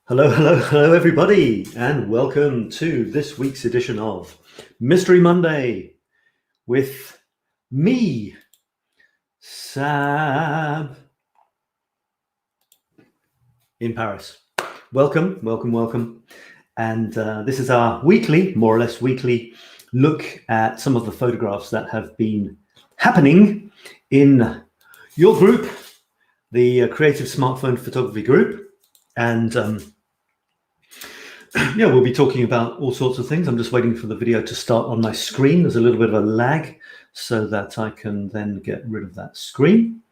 Hello, hello, hello, everybody, and welcome to this week's edition of Mystery Monday with me, Sab, in Paris. Welcome, welcome, welcome. And this is our weekly, more or less weekly, look at some of the photographs that have been happening in your group, the Creative Smartphone Photography group. And yeah, we'll be talking about all sorts of things. I'm just waiting for the video to start on my screen. There's a little bit of a lag so that I can then get rid of that screen.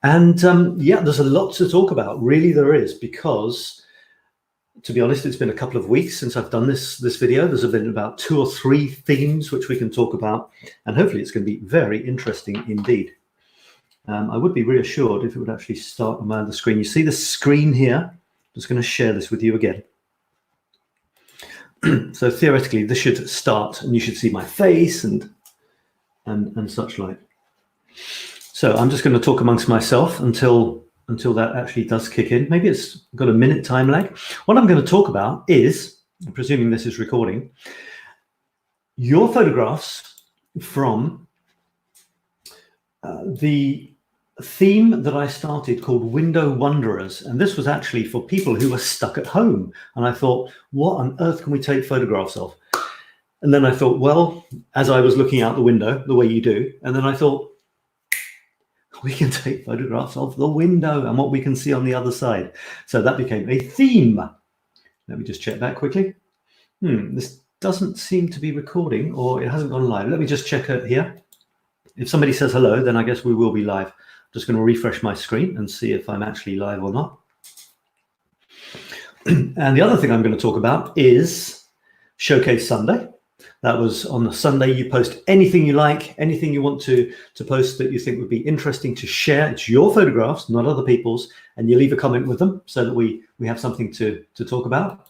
And yeah, there's a lot to talk about. Really, there is, because to be honest, it's been a couple of weeks since I've done this video. There's been about 2 or 3 themes which we can talk about, and hopefully it's going to be very interesting indeed. I would be reassured if it would actually start on my other screen. You see the screen here? I'm just going to share this with you again. So theoretically, this should start, and you should see my face and such like. So I'm just going to talk amongst myself until that actually does kick in. Maybe it's got a minute time lag. What I'm going to talk about is, presuming this is recording, your photographs from the theme that I started called Window Wanderers. And this was actually for people who were stuck at home. And I thought, what on earth can we take photographs of? And then I thought, well, as I was looking out the window, the way you do, and then I thought, we can take photographs of the window and what we can see on the other side. So that became a theme. Let me just check that quickly. This doesn't seem to be recording, or it hasn't gone live. Let me just check it here. If somebody says hello, then I guess we will be live. Just going to refresh my screen and see if I'm actually live or not. And the other thing I'm going to talk about is Showcase Sunday. That was on the Sunday. You post anything you like, anything you want to post that you think would be interesting to share. It's your photographs, not other people's, and you leave a comment with them so that we have something to talk about.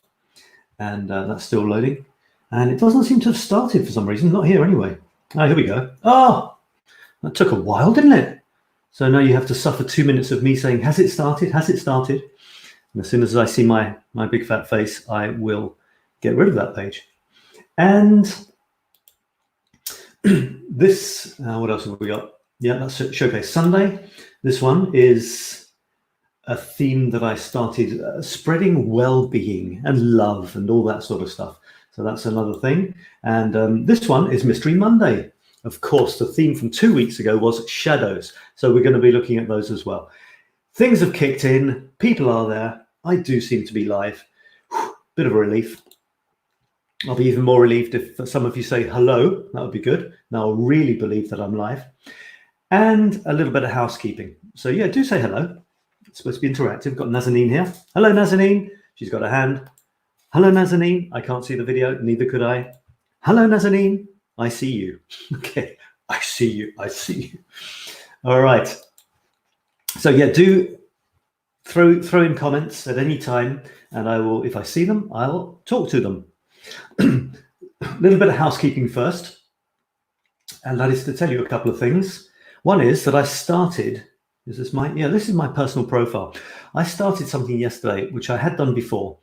And that's still loading. And it doesn't seem to have started for some reason. Not here anyway. Oh, here we go. Oh, that took a while, didn't it? So now you have to suffer 2 minutes of me saying, has it started? Has it started? And as soon as I see my big fat face, I will get rid of that page. And this, what else have we got? Yeah, that's Showcase Sunday. This one is a theme that I started, spreading well-being and love and all that sort of stuff. So that's another thing. And this one is Mystery Monday. Of course, the theme from 2 weeks ago was shadows. So we're going to be looking at those as well. Things have kicked in. People are there. I do seem to be live. Bit of a relief. I'll be even more relieved if some of you say hello. That would be good. Now I'll really believe that I'm live. And a little bit of housekeeping. So yeah, do say hello. It's supposed to be interactive. Got Nazanin here. Hello, Nazanin. She's got a hand. Hello, Nazanin. I can't see the video. Neither could I. Hello, Nazanin. I see you. Okay, I see you. I see you. All right. So yeah, do throw in comments at any time, and I will, if I see them, I'll talk to them. A little bit of housekeeping first, and that is to tell you a couple of things. One is that I started. This is my personal profile. I started something yesterday which I had done before,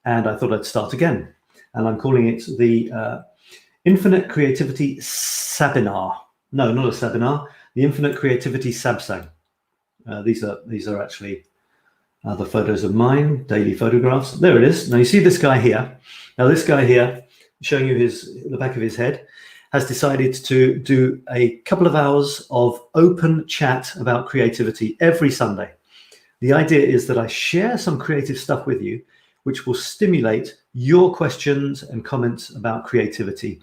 and I thought I'd start again, and I'm calling it the Infinite Creativity Sabinar. No, not a Sabinar. The Infinite Creativity Sabsang. These are actually the photos of mine, daily photographs. There it is. Now you see this guy here. Now this guy here, showing you the back of his head, has decided to do a couple of hours of open chat about creativity every Sunday. The idea is that I share some creative stuff with you, which will stimulate your questions and comments about creativity.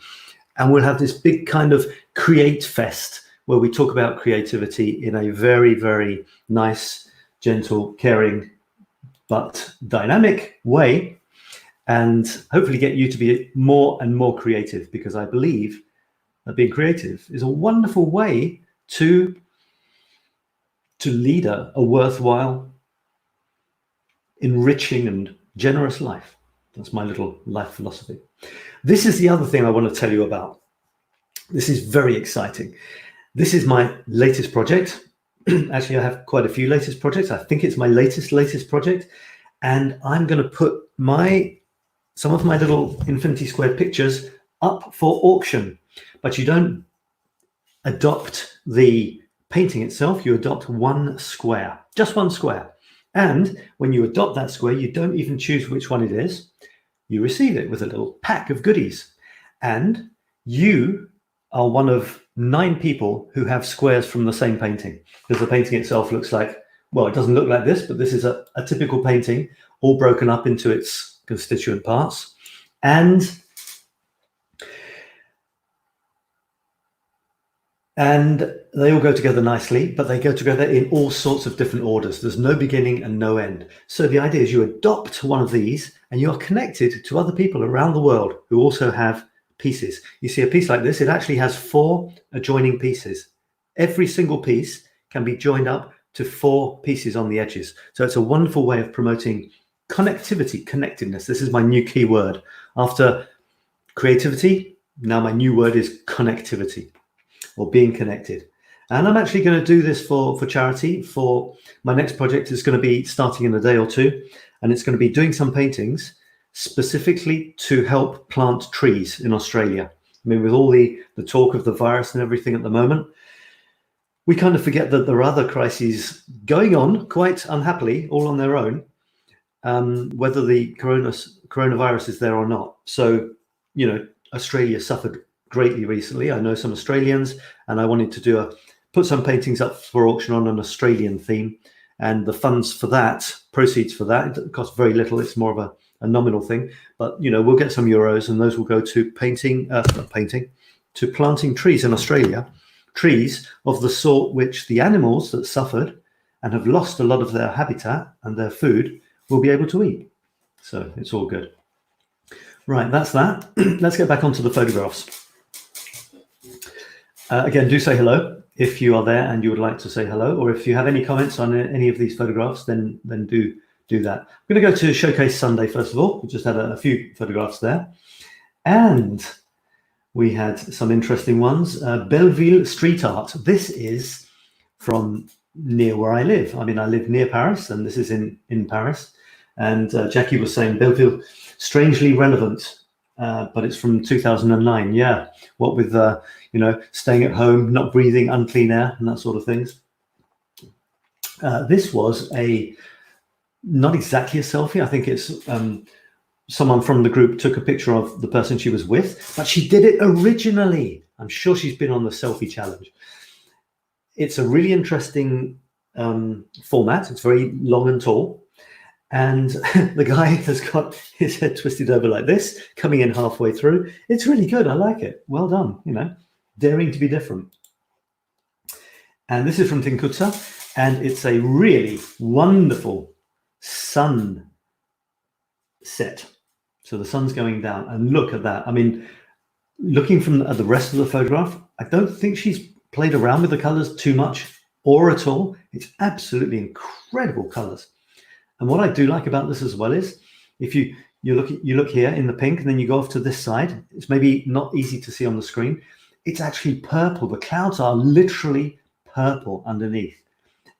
And we'll have this big kind of create fest where we talk about creativity in a very, very nice, gentle, caring, but dynamic way, and hopefully get you to be more and more creative, because I believe that being creative is a wonderful way to lead a worthwhile, enriching and generous life. That's my little life philosophy. This is the other thing I want to tell you about. This is very exciting. This is my latest project. Actually, I have quite a few latest projects. I think it's my latest project. and I'm going to put some of my little infinity squared pictures up for auction. But you don't adopt the painting itself, you adopt one square, just one square. And when you adopt that square, you don't even choose which one it is. You receive it with a little pack of goodies. And you are one of 9 people who have squares from the same painting, because the painting itself looks like, well, it doesn't look like this, but this is a typical painting, all broken up into its constituent parts. And they all go together nicely, but they go together in all sorts of different orders. There's no beginning and no end. So the idea is you adopt one of these and you are connected to other people around the world who also have pieces. You see a piece like this, it actually has 4 adjoining pieces. Every single piece can be joined up to 4 pieces on the edges. So it's a wonderful way of promoting connectivity, connectedness. This is my new key word. After creativity, now my new word is connectivity, or being connected. And I'm actually going to do this for charity. For my next project is going to be starting in a day or 2, and it's going to be doing some paintings specifically to help plant trees in Australia. I mean, with all the talk of the virus and everything at the moment, we kind of forget that there are other crises going on quite unhappily, all on their own, whether the coronavirus is there or not. So, you know, Australia suffered greatly recently. I know some Australians, and I wanted to put some paintings up for auction on an Australian theme, and the funds for that, proceeds for that, it costs very little. It's more of a nominal thing, but you know, we'll get some euros, and those will go to to planting trees in Australia, trees of the sort which the animals that suffered and have lost a lot of their habitat and their food will be able to eat. So it's all good. Right, that's that. Let's get back onto the photographs. Again, do say hello if you are there and you would like to say hello, or if you have any comments on any of these photographs, then do that. I'm going to go to Showcase Sunday first of all. We just had a few photographs there, and we had some interesting ones. Belleville street art. This is from near where I live. I mean, I live near Paris, and this is in Paris. And Jackie was saying Belleville, strangely relevant, but it's from 2009. Yeah, what with you know, staying at home, not breathing unclean air, and that sort of things. This was not exactly a selfie. I think it's someone from the group took a picture of the person she was with, but she did it originally. I'm sure she's been on the selfie challenge. It's a really interesting format. It's very long and tall. And the guy has got his head twisted over like this, coming in halfway through. It's really good. I like it. Well done. You know, daring to be different. And this is from 𝗙𝗕𝗓𝗓, and it's a really wonderful sun set. So the sun's going down, and look at that. I mean, looking at the rest of the photograph, I don't think she's played around with the colors too much or at all. It's absolutely incredible colors. And what I do like about this as well is, if you look here in the pink, and then you go off to this side, it's maybe not easy to see on the screen. It's actually purple. The clouds are literally purple underneath.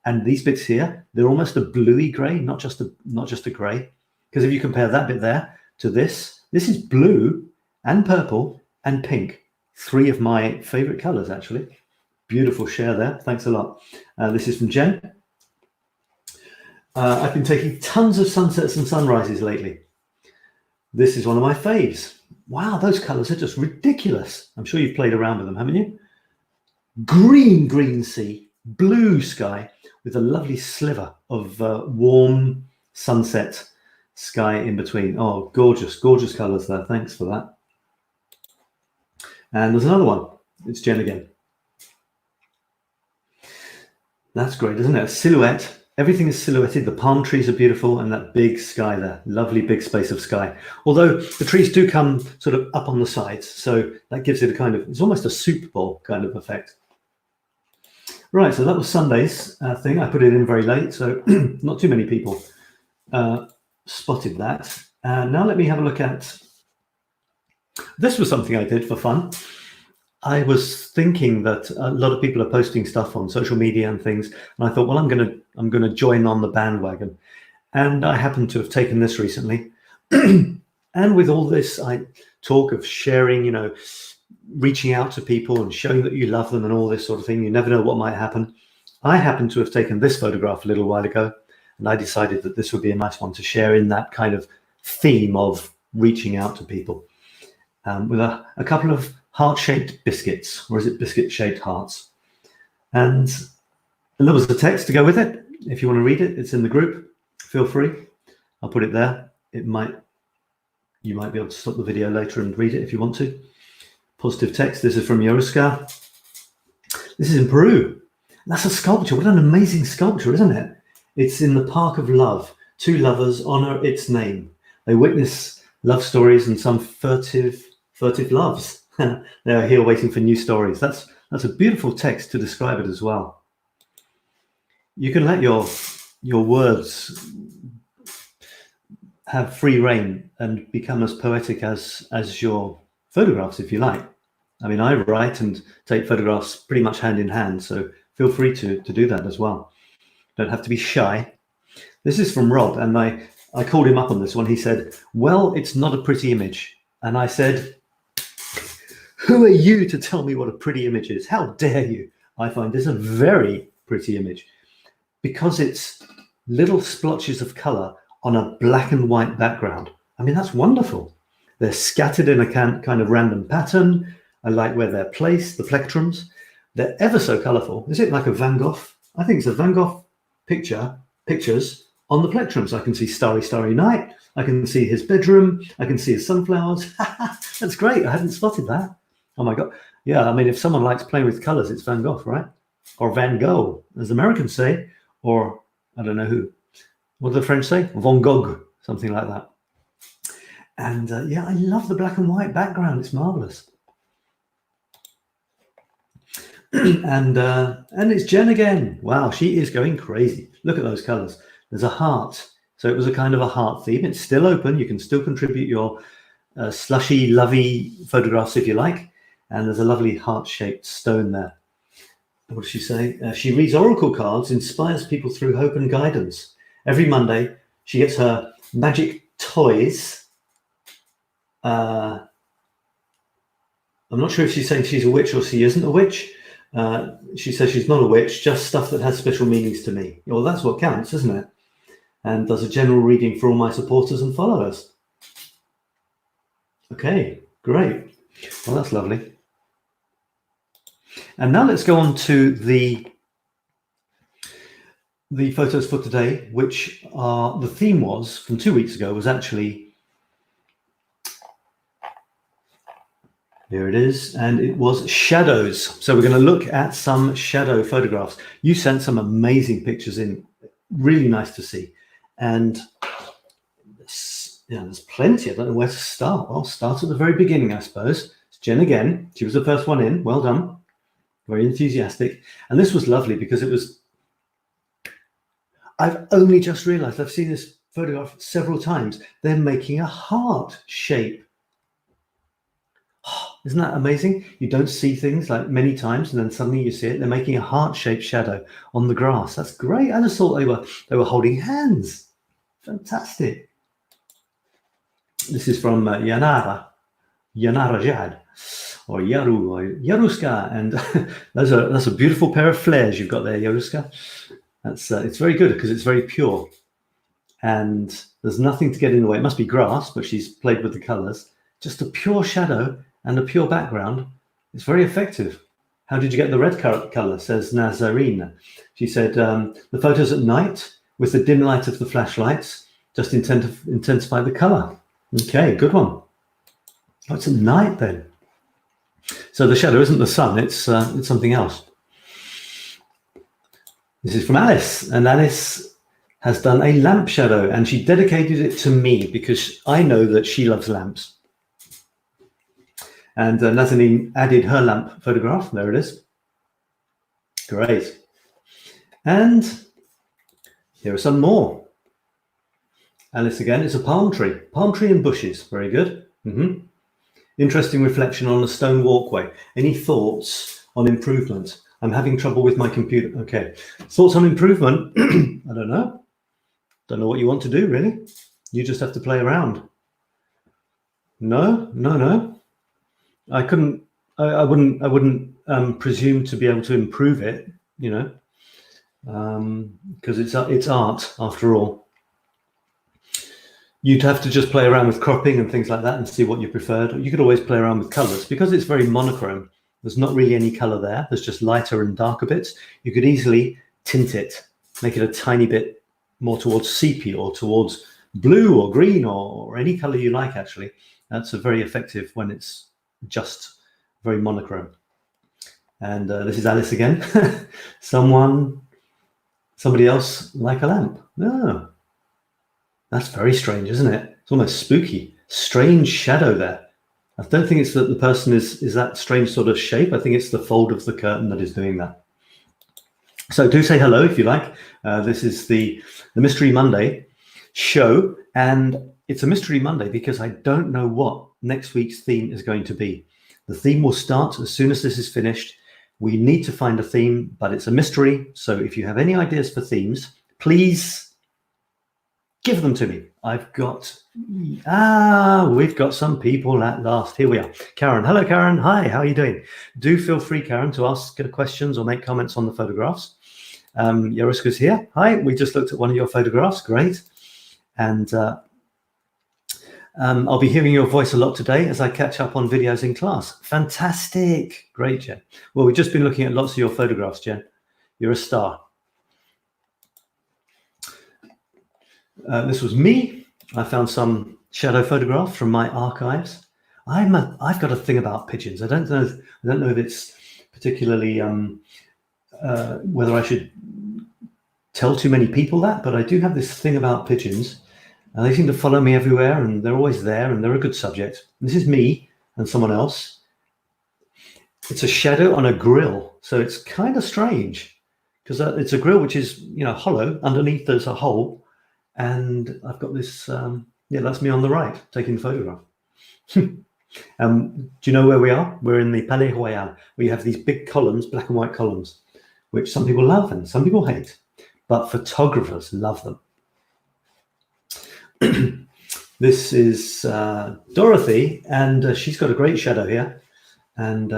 And these bits here, they're almost a bluey gray, not just a gray. Because if you compare that bit there to this is blue and purple and pink. 3 of my favorite colors, actually. Beautiful share there. Thanks a lot. This is from Jen. I've been taking tons of sunsets and sunrises lately. This is one of my faves. Wow, those colors are just ridiculous. I'm sure you've played around with them, haven't you? Green sea, blue sky with a lovely sliver of warm sunset sky in between. Oh, gorgeous, gorgeous colors there. Thanks for that. And there's another one. It's Jen again. That's great, isn't it? A silhouette. Everything is silhouetted. The palm trees are beautiful, and that big sky there, lovely big space of sky. Although the trees do come sort of up on the sides, so that gives it a kind of, it's almost a soup bowl kind of effect. Right, so that was Sunday's thing. I put it in very late, so not too many people spotted that. Now let me have a look at, this was something I did for fun. I was thinking that a lot of people are posting stuff on social media and things, and I thought, well, I'm going to join on the bandwagon. And I happen to have taken this recently. And with all this talk of sharing, you know, reaching out to people and showing that you love them and all this sort of thing, you never know what might happen. I happen to have taken this photograph a little while ago, and I decided that this would be a nice one to share in that kind of theme of reaching out to people, with a couple of heart-shaped biscuits, or is it biscuit-shaped hearts? And there was a text to go with it. If you want to read it, it's in the group. Feel free. I'll put it there. You might be able to stop the video later and read it if you want to. Positive text. This is from 𝗧𝗓𝗏. This is in Peru. That's a sculpture. What an amazing sculpture, isn't it? It's in the Park of Love. Two lovers honor its name. They witness love stories and some furtive loves. They are here waiting for new stories. That's a beautiful text to describe it as well. You can let your words have free rein and become as poetic as your photographs, if you like. I mean, I write and take photographs pretty much hand in hand, so feel free to do that as well. Don't have to be shy. This is from Rob, and I called him up on this one. He said, well, it's not a pretty image. And I said, who are you to tell me what a pretty image is? How dare you? I find this a very pretty image because it's little splotches of color on a black and white background. I mean, that's wonderful. They're scattered in a kind of random pattern. I like where they're placed, the plectrums. They're ever so colorful. Is it like a Van Gogh? I think it's a Van Gogh pictures on the plectrums. I can see Starry, Starry Night. I can see his bedroom. I can see his sunflowers. That's great. I hadn't spotted that. Oh my God. Yeah, I mean, if someone likes playing with colors, it's Van Gogh, right? Or Van Gogh, as Americans say, or I don't know who. What do the French say? Van Gogh, something like that. And yeah, I love the black and white background. It's marvelous. And it's Jen again. Wow, she is going crazy. Look at those colors. There's a heart. So it was a kind of a heart theme. It's still open. You can still contribute your slushy, lovey photographs if you like. And there's a lovely heart-shaped stone there. What does she say? She reads oracle cards, inspires people through hope and guidance. Every Monday, she gets her magic toys. I'm not sure if she's saying she's a witch or she isn't a witch. She says she's not a witch, just stuff that has special meanings to me. Well, that's what counts, isn't it? And does a general reading for all my supporters and followers. Okay, great. Well, that's lovely. And now let's go on to the photos for today, which are, the theme was, from 2 weeks ago, was actually, here it is, and it was shadows. So we're going to look at some shadow photographs. You sent some amazing pictures in, really nice to see. And there's plenty. I don't know where to start. Well, I'll start at the very beginning, I suppose. It's Jen again. She was the first one in. Well done. Very enthusiastic. And this was lovely because it was, I've only just realized, I've seen this photograph several times. They're making a heart shape. Oh, isn't that amazing? You don't see things like many times and then suddenly you see it. They're making a heart-shaped shadow on the grass. That's great. I just thought they were holding hands. Fantastic. This is from 𝗓𝗓𝗓𝗓𝗓 or 𝗓𝗓𝗓𝗓𝗓, and that's a beautiful pair of flares you've got there, 𝗓𝗓𝗓𝗓. That's it's very good because it's very pure, and there's nothing to get in the way. It must be grass, but she's played with the colors. Just a pure shadow and a pure background. It's very effective. How did you get the red color? Says Nazarene. She said the photos at night with the dim light of the flashlights just intensify the color. Okay, good one. Oh, it's at night then. So the shadow isn't the sun, it's something else. This is from Alice, and Alice has done a lamp shadow, and she dedicated it to me because I know that she loves lamps. And Nazanin added her lamp photograph. There it is. Great. And here are some more. Alice again, it's a palm tree and bushes. Very good. Interesting reflection on a stone walkway. Any thoughts on improvement? I'm having trouble with my computer. Okay. Thoughts on improvement? I don't know. Don't know what you want to do, really. You just have to play around. No. I couldn't. I wouldn't presume to be able to improve it, you know, because it's art after all. You'd have to just play around with cropping and things like that and see what you preferred. You could always play around with colors because it's very monochrome. There's not really any color there. There's just lighter and darker bits. You could easily tint it, make it a tiny bit more towards sepia or towards blue or green or any color you like, actually. That's very effective when it's just very monochrome. And this is Alice again. Somebody else like a lamp. Oh, that's very strange, isn't it? It's almost spooky. Strange shadow there. I don't think it's that the person is that strange sort of shape. I think it's the fold of the curtain that is doing that. So do say hello if you like. This is the Mystery Monday show, and it's a Mystery Monday because I don't know what next week's theme is going to be. The theme will start as soon as this is finished. We need to find a theme, but it's a mystery. So if you have any ideas for themes, please give them to me. We've got some people at last. Here we are. Karen. Hello, Karen. Hi, how are you doing? Do feel free, Karen, to ask questions or make comments on the photographs. 𝗧𝗢𝗘𝗕𝗕𝗢𝗢𝗡 here. Hi, we just looked at one of your photographs. Great. And I'll be hearing your voice a lot today as I catch up on videos in class. Fantastic. Great, Jen. Well, we've just been looking at lots of your photographs, Jen. You're a star. This was me. I found some shadow photographs from my archives. I've got a thing about pigeons. I don't know if it's particularly whether I should tell too many people that, but I do have this thing about pigeons. And they seem to follow me everywhere, and they're always there, and they're a good subject. This is me and someone else. It's a shadow on a grill, so it's kind of strange because it's a grill which is, you know, hollow. Underneath there's a hole, and I've got this. That's me on the right taking the photograph. Do you know where we are? We're in the Palais Royal. We have these big columns, black and white columns, which some people love and some people hate, but photographers love them. This is Dorothy, and she's got a great shadow here. And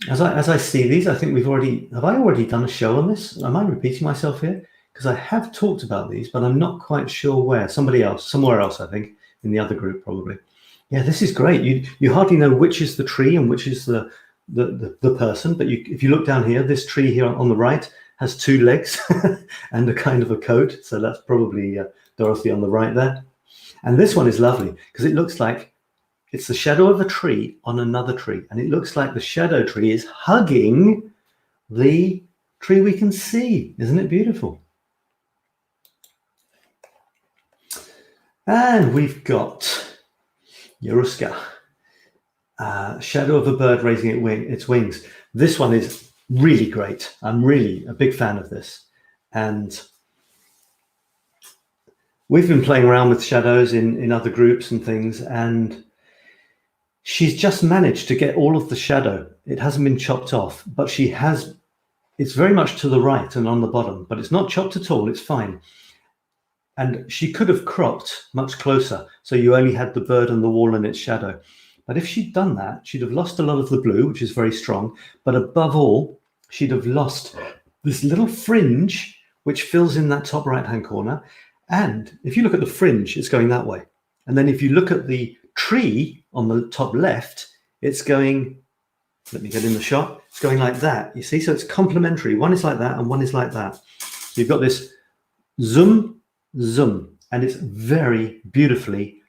as I see these, I think have I already done a show on this? Am I repeating myself here? Because I have talked about these, but I'm not quite sure where. Somewhere else, I think, in the other group probably. Yeah, this is great. You hardly know which is the tree and which is the person, but if you look down here, this tree here on the right has two legs and a kind of a coat, so that's probably Dorothy on the right there. And this one is lovely because it looks like it's the shadow of a tree on another tree, and it looks like the shadow tree is hugging the tree we can see. Isn't it beautiful? And we've got 𝗧𝗢𝗘𝗕𝗓𝗓, shadow of a bird raising its wings. This one is really great. I'm really a big fan of this. And we've been playing around with shadows in other groups and things, and she's just managed to get all of the shadow. It hasn't been chopped off, but it's very much to the right and on the bottom, but it's not chopped at all. It's fine. And she could have cropped much closer, so you only had the bird and the wall and its shadow. But if she'd done that, she'd have lost a lot of the blue, which is very strong. But above all, she'd have lost this little fringe, which fills in that top right-hand corner. And if you look at the fringe, it's going that way. And then if you look at the tree on the top left, it's going, let me get in the shot, it's going like that, you see? So it's complementary. One is like that and one is like that. So you've got this zoom, zoom, and it's very beautifully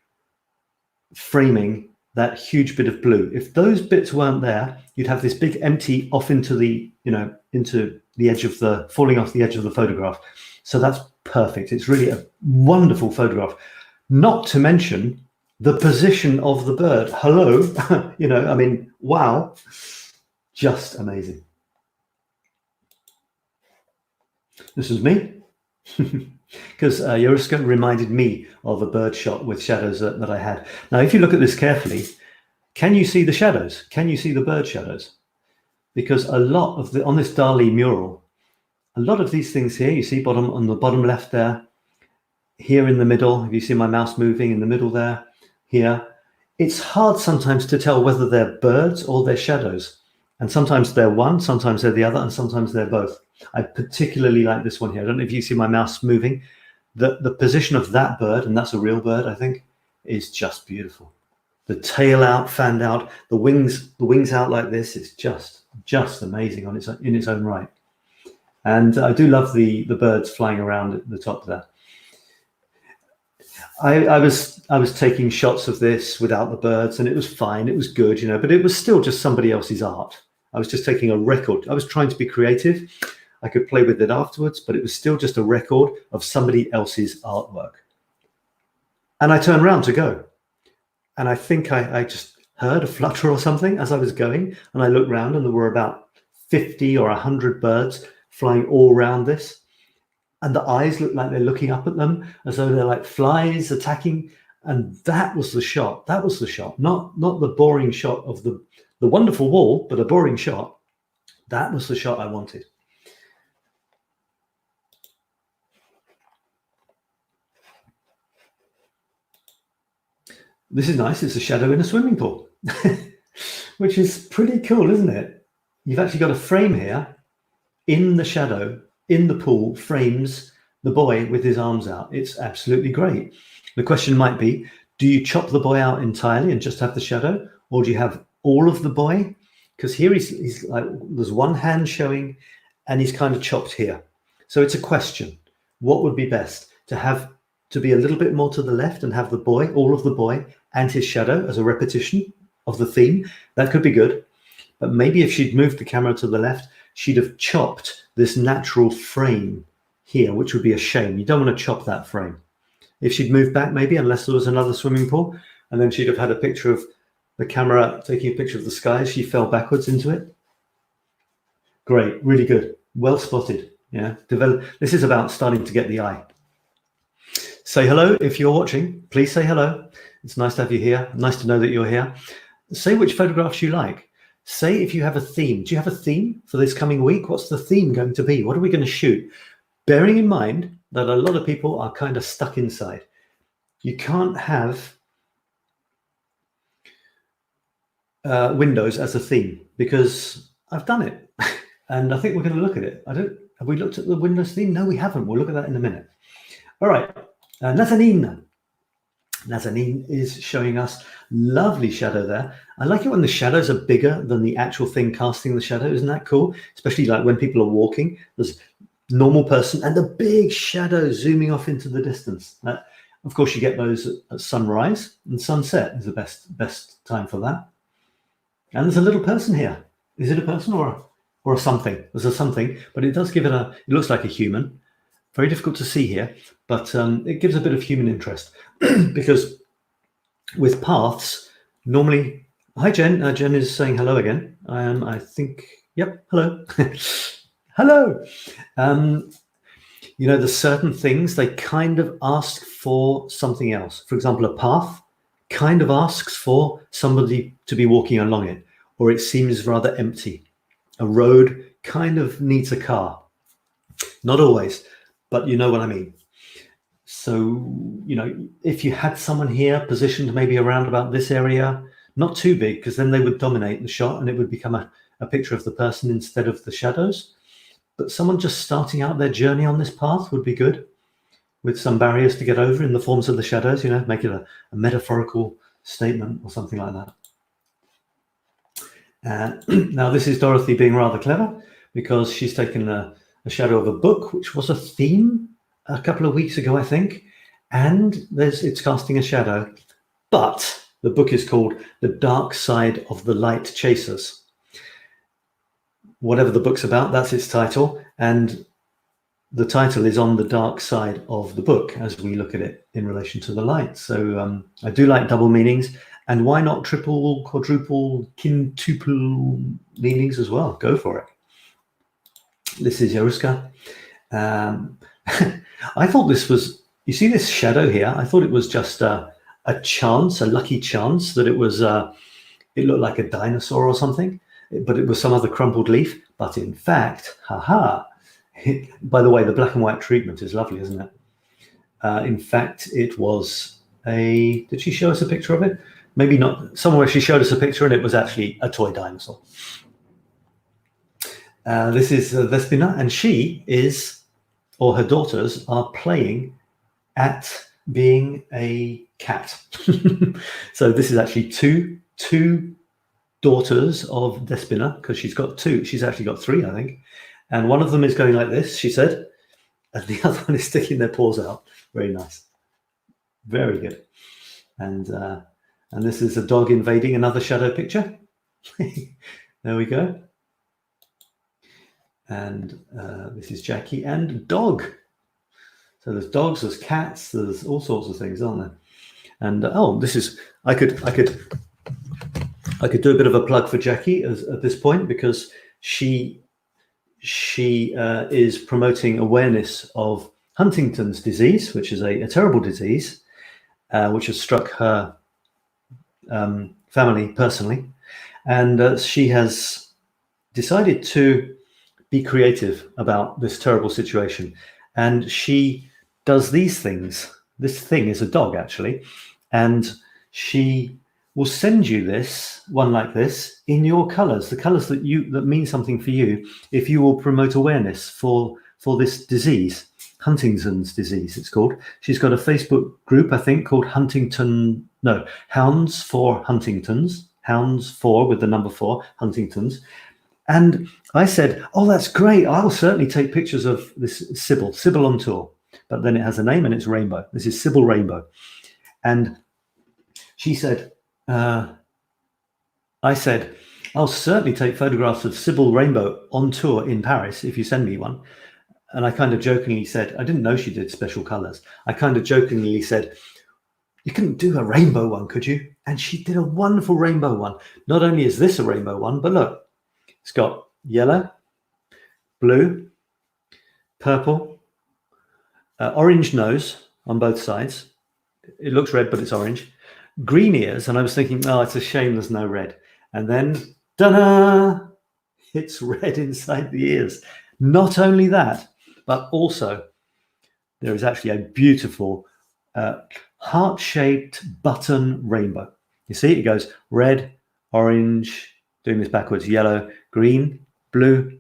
framing that huge bit of blue. If those bits weren't there, you'd have this big empty off into the, into the edge of falling off the edge of the photograph. So that's perfect. It's really a wonderful photograph. Not to mention the position of the bird. Hello, wow, just amazing. This is me. Because 𝗧𝗢𝗘𝗕𝗓𝗓 reminded me of a bird shot with shadows that I had. Now, if you look at this carefully, can you see the shadows? Can you see the bird shadows? Because a lot on this Dali mural, a lot of these things here, you see on the bottom left there, here in the middle, if you see my mouse moving in the middle there, here, it's hard sometimes to tell whether they're birds or they're shadows. And sometimes they're one, sometimes they're the other, and sometimes they're both. I particularly like this one here. I don't know if you see my mouse moving. The position of that bird, and that's a real bird, I think, is just beautiful. The tail out, fanned out, the wings out like this. It's just amazing in its own right. And I do love the birds flying around at the top there. I was taking shots of this without the birds, and it was fine. It was good, you know, but it was still just somebody else's art. I was just taking a record. I was trying to be creative. I could play with it afterwards, but it was still just a record of somebody else's artwork. And I turned around to go. And I think I just heard a flutter or something as I was going. And I looked around, and there were about 50 or 100 birds flying all around this. And the eyes look like they're looking up at them as though they're like flies attacking. And that was the shot. That was the shot, not the boring shot of the wonderful wall, but a boring shot. That was the shot I wanted. This is nice. It's a shadow in a swimming pool, which is pretty cool, isn't it? You've actually got a frame here in the shadow, in the pool, frames the boy with his arms out. It's absolutely great. The question might be, do you chop the boy out entirely and just have the shadow? Or do you have all of the boy? Because here he's like, there's one hand showing and he's kind of chopped here. So it's a question. What would be best? To be a little bit more to the left and have the boy, all of the boy and his shadow as a repetition of the theme. That could be good. But maybe if she'd moved the camera to the left, she'd have chopped this natural frame here, which would be a shame. You don't want to chop that frame. If she'd moved back, maybe, unless there was another swimming pool, and then she'd have had a picture of the camera taking a picture of the sky as she fell backwards into it. Great, really good. Well spotted. Yeah, this is about starting to get the eye. Say hello if you're watching. Please say hello. It's nice to have you here. Nice to know that you're here. Say which photographs you like. Say if you have a theme. Do you have a theme for this coming week? What's the theme going to be? What are we going to shoot? Bearing in mind that a lot of people are kind of stuck inside. You can't have windows as a theme, because I've done it. And I think we're going to look at it. Have we looked at the Windows theme? No, we haven't. We'll look at that in a minute. All right. Nazanin is showing us lovely shadow there. I like it when the shadows are bigger than the actual thing casting the shadow. Isn't that cool? Especially like when people are walking. There's normal person and the big shadow zooming off into the distance. Of course, you get those at sunrise, and sunset is the best time for that. And there's a little person here. Is it a person or a something? There's a something, but it does give it it looks like a human. Very difficult to see here, but it gives a bit of human interest because with paths, normally, hi Jen, Jen is saying hello again. I think, yep, hello. Hello. You know, there's certain things, they kind of ask for something else. For example, a path kind of asks for somebody to be walking along it, or it seems rather empty. A road kind of needs a car. Not always, but you know what I mean. So, you know, if you had someone here positioned maybe around about this area, not too big, because then they would dominate the shot and it would become a picture of the person instead of the shadows. But someone just starting out their journey on this path would be good, with some barriers to get over in the forms of the shadows, you know, make it a metaphorical statement or something like that. Now, this is Dorothy being rather clever, because she's taken a shadow of a book, which was a theme a couple of weeks ago, I think, and it's casting a shadow. But the book is called The Dark Side of the Light Chasers. Whatever the book's about, that's its title, and the title is on the dark side of the book as we look at it in relation to the light. So I do like double meanings, and why not triple, quadruple, quintuple meanings as well? Go for it. This is Yaruska. I thought this was, you see this shadow here? I thought it was just a chance, a lucky chance that it was, it looked like a dinosaur or something, but it was some other crumpled leaf. But in fact, haha, by the way, the black and white treatment is lovely, isn't it? In fact, it was did she show us a picture of it? Maybe not. Somewhere she showed us a picture and it was actually a toy dinosaur. This is 𝗧𝗢𝗗𝗓, and she is, or her daughters are playing at being a cat. So this is actually two daughters of 𝗧𝗢𝗗𝗓, because she's got two. She's actually got three, I think. And one of them is going like this, she said, and the other one is sticking their paws out. Very nice. Very good. And this is a dog invading another shadow picture. There we go. And this is Jackie and dog. So there's dogs, there's cats, there's all sorts of things, aren't there? And oh, this is I could do a bit of a plug for Jackie at this point, because she is promoting awareness of Huntington's disease, which is a terrible disease, which has struck her family personally, and she has decided to be creative about this terrible situation, and she does these things. This thing is a dog, actually, and she will send you this one like this in your colors, the colors that mean something for you, if you will promote awareness for this disease, Huntington's disease it's called. She's got a Facebook group, I think, called Hounds for Huntington's, Hounds for with the number 4, Huntington's. And I said, oh, that's great. I'll certainly take pictures of this 𝗬𝗢𝗓 on tour. But then it has a name and it's Rainbow. This is 𝗬𝗢𝗓 Rainbow. And she said, I said, I'll certainly take photographs of 𝗬𝗢𝗓 Rainbow on tour in Paris if you send me one. And I kind of jokingly said, I didn't know she did special colors. I kind of jokingly said, you couldn't do a rainbow one, could you? And she did a wonderful rainbow one. Not only is this a rainbow one, but look, it's got yellow, blue, purple, orange nose on both sides. It looks red, but it's orange. Green ears, and I was thinking, oh, it's a shame there's no red. And then, ta-da! It's red inside the ears. Not only that, but also there is actually a beautiful heart-shaped button rainbow. You see, it goes red, orange, doing this backwards, yellow, green, blue,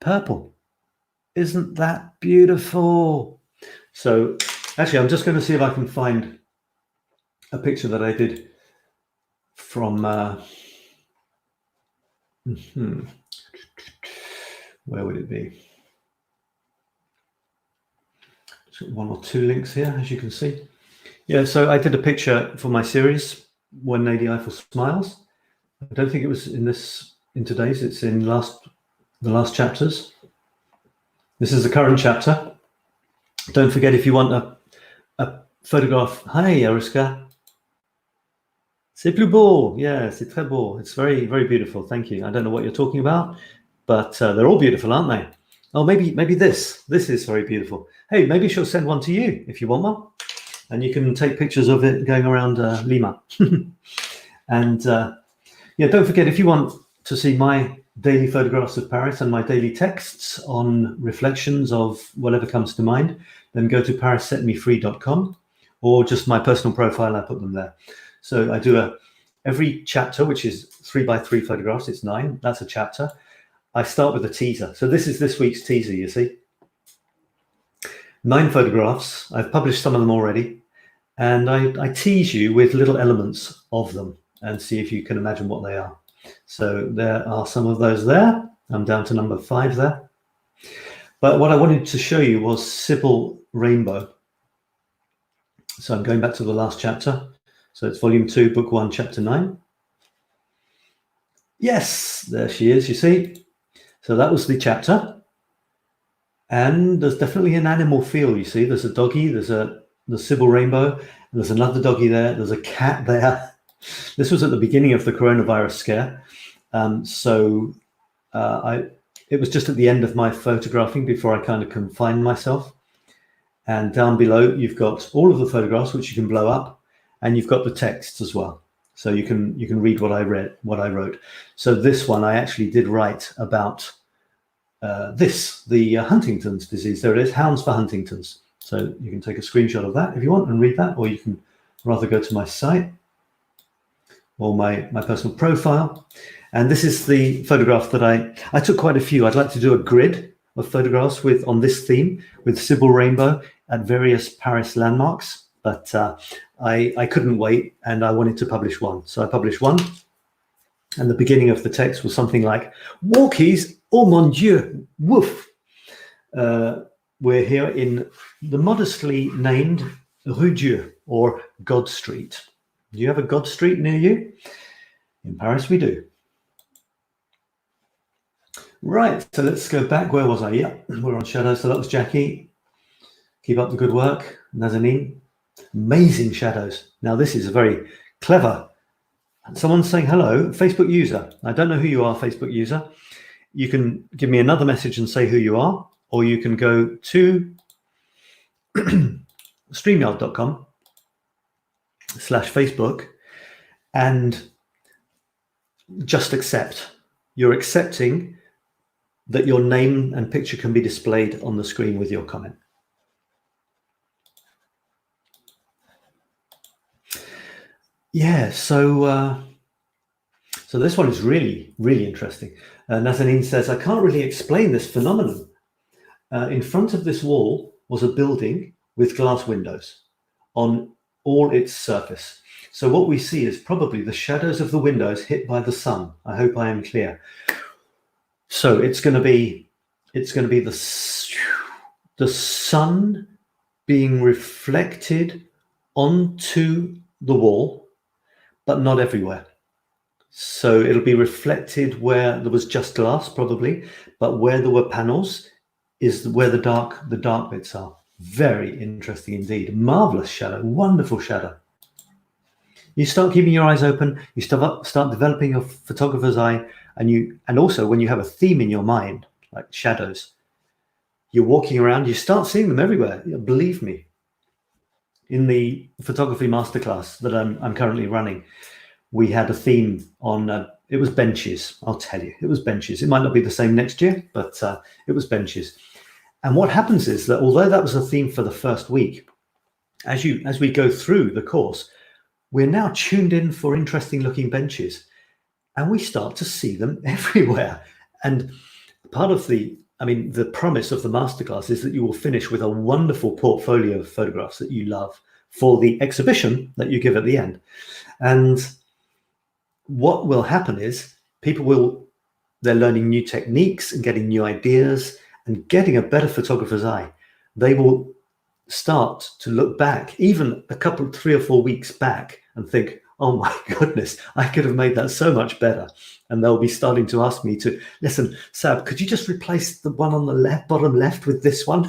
purple. Isn't that beautiful? So actually, I'm just going to see if I can find a picture that I did from where would it be? Just got one or two links here, as you can see. Yeah, so I did a picture for my series, When Lady Eiffel Smiles. I don't think it was in today's, it's in the last chapters. This is the current chapter. Don't forget, if you want a photograph. Hi, Ariska. C'est plus beau. Yeah, c'est très beau. It's very, very beautiful. Thank you. I don't know what you're talking about, but they're all beautiful, aren't they? Oh, maybe this. This is very beautiful. Hey, maybe she'll send one to you if you want one, and you can take pictures of it going around Lima. And yeah, don't forget, if you want to see my daily photographs of Paris and my daily texts on reflections of whatever comes to mind, then go to parissetmefree.com, or just my personal profile. I put them there. So I do every chapter, which is 3x3 photographs. It's 9. That's a chapter. I start with a teaser. So this is this week's teaser, you see. 9 photographs. I've published some of them already. And I tease you with little elements of them and see if you can imagine what they are. So there are some of those there. I'm down to number 5 there. But what I wanted to show you was 𝗬𝗢𝗓 Rainbow. So I'm going back to the last chapter. So it's volume 2, book 1, chapter 9. Yes, there she is, you see. So that was the chapter. And there's definitely an animal feel, you see. There's a doggy, there's the 𝗬𝗢𝗓 Rainbow, there's another doggy there, there's a cat there. This was at the beginning of the coronavirus scare. It was just at the end of my photographing before I kind of confined myself. And down below, you've got all of the photographs, which you can blow up. And you've got the texts as well, so you can read what I wrote. So this one I actually did write about the Huntington's disease. There it is, Hounds for Huntington's. So you can take a screenshot of that if you want and read that, or you can rather go to my site or my personal profile. And this is the photograph that I took quite a few. I'd like to do a grid of photographs on this theme with 𝗓𝗡𝗄 rainbow at various Paris landmarks, but I couldn't wait and I wanted to publish one. So I published one, and the beginning of the text was something like, walkies, oh mon Dieu, woof. We're here in the modestly named Rue Dieu, or God Street. Do you have a God Street near you? In Paris we do. Right, so let's go back. Where was I? Yeah, we're on shadows. So that was Jackie. Keep up the good work. Nazanin. Amazing shadows. Now this is a very clever. Someone's saying hello, Facebook user. I don't know who you are, Facebook user. You can give me another message and say who you are, or you can go to streamyard.com/Facebook and just accept. You're accepting that your name and picture can be displayed on the screen with your comment. Yeah, so this one is really, really interesting. Nazanin says, I can't really explain this phenomenon. In front of this wall was a building with glass windows on all its surface. So what we see is probably the shadows of the windows hit by the sun. I hope I am clear. So it's going to be the sun being reflected onto the wall, but not everywhere. So it'll be reflected where there was just glass, probably, but where there were panels is where the dark bits are. Very interesting indeed. Marvelous shadow, wonderful shadow. You start keeping your eyes open, you start developing a photographer's eye, and also when you have a theme in your mind, like shadows, you're walking around, you start seeing them everywhere. Believe me. In the photography masterclass that I'm currently running, we had a theme on, it was benches, I'll tell you, it was benches. It might not be the same next year, but it was benches. And what happens is that although that was a theme for the first week, as we go through the course, we're now tuned in for interesting looking benches, and we start to see them everywhere. And part of the promise of the masterclass is that you will finish with a wonderful portfolio of photographs that you love for the exhibition that you give at the end. And what will happen is they're learning new techniques and getting new ideas and getting a better photographer's eye. They will start to look back, even 3 or 4 weeks back, and think, oh my goodness, I could have made that so much better. And they'll be starting to ask me to, listen, Sab, could you just replace the one on the bottom left with this one?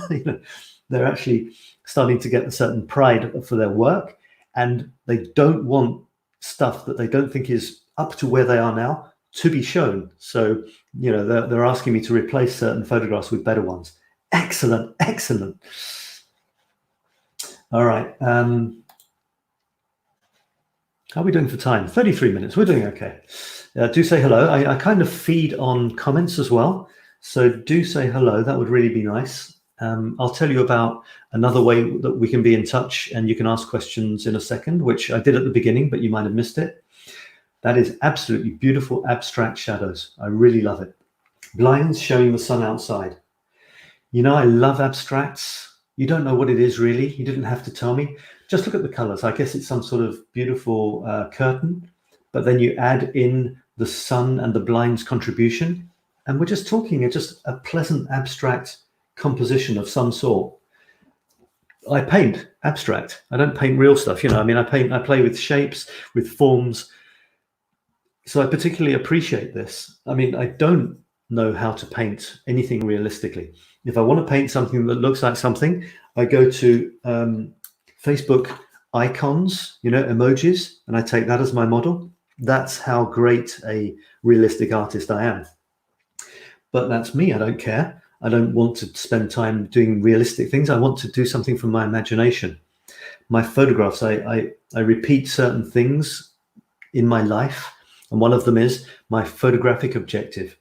They're actually starting to get a certain pride for their work, and they don't want stuff that they don't think is up to where they are now to be shown. So, they're asking me to replace certain photographs with better ones. Excellent, excellent. All right. How are we doing for time? 33 minutes. We're doing okay. Do say hello. I kind of feed on comments as well. So do say hello. That would really be nice. I'll tell you about another way that we can be in touch, and you can ask questions in a second, which I did at the beginning, but you might have missed it. That is absolutely beautiful abstract shadows. I really love it. Blinds showing the sun outside. I love abstracts. You don't know what it is really. You didn't have to tell me. Just look at the colors. I guess it's some sort of beautiful curtain, but then you add in the sun and the blind's contribution. And we're just talking just a pleasant abstract composition of some sort. I paint abstract. I don't paint real stuff. I play with shapes, with forms. So I particularly appreciate this. I don't know how to paint anything realistically. If I want to paint something that looks like something, I go to Facebook icons, emojis, and I take that as my model. That's how great a realistic artist I am. But that's me. I don't care. I don't want to spend time doing realistic things. I want to do something from my imagination. My photographs, I repeat certain things in my life, and one of them is my photographic objective.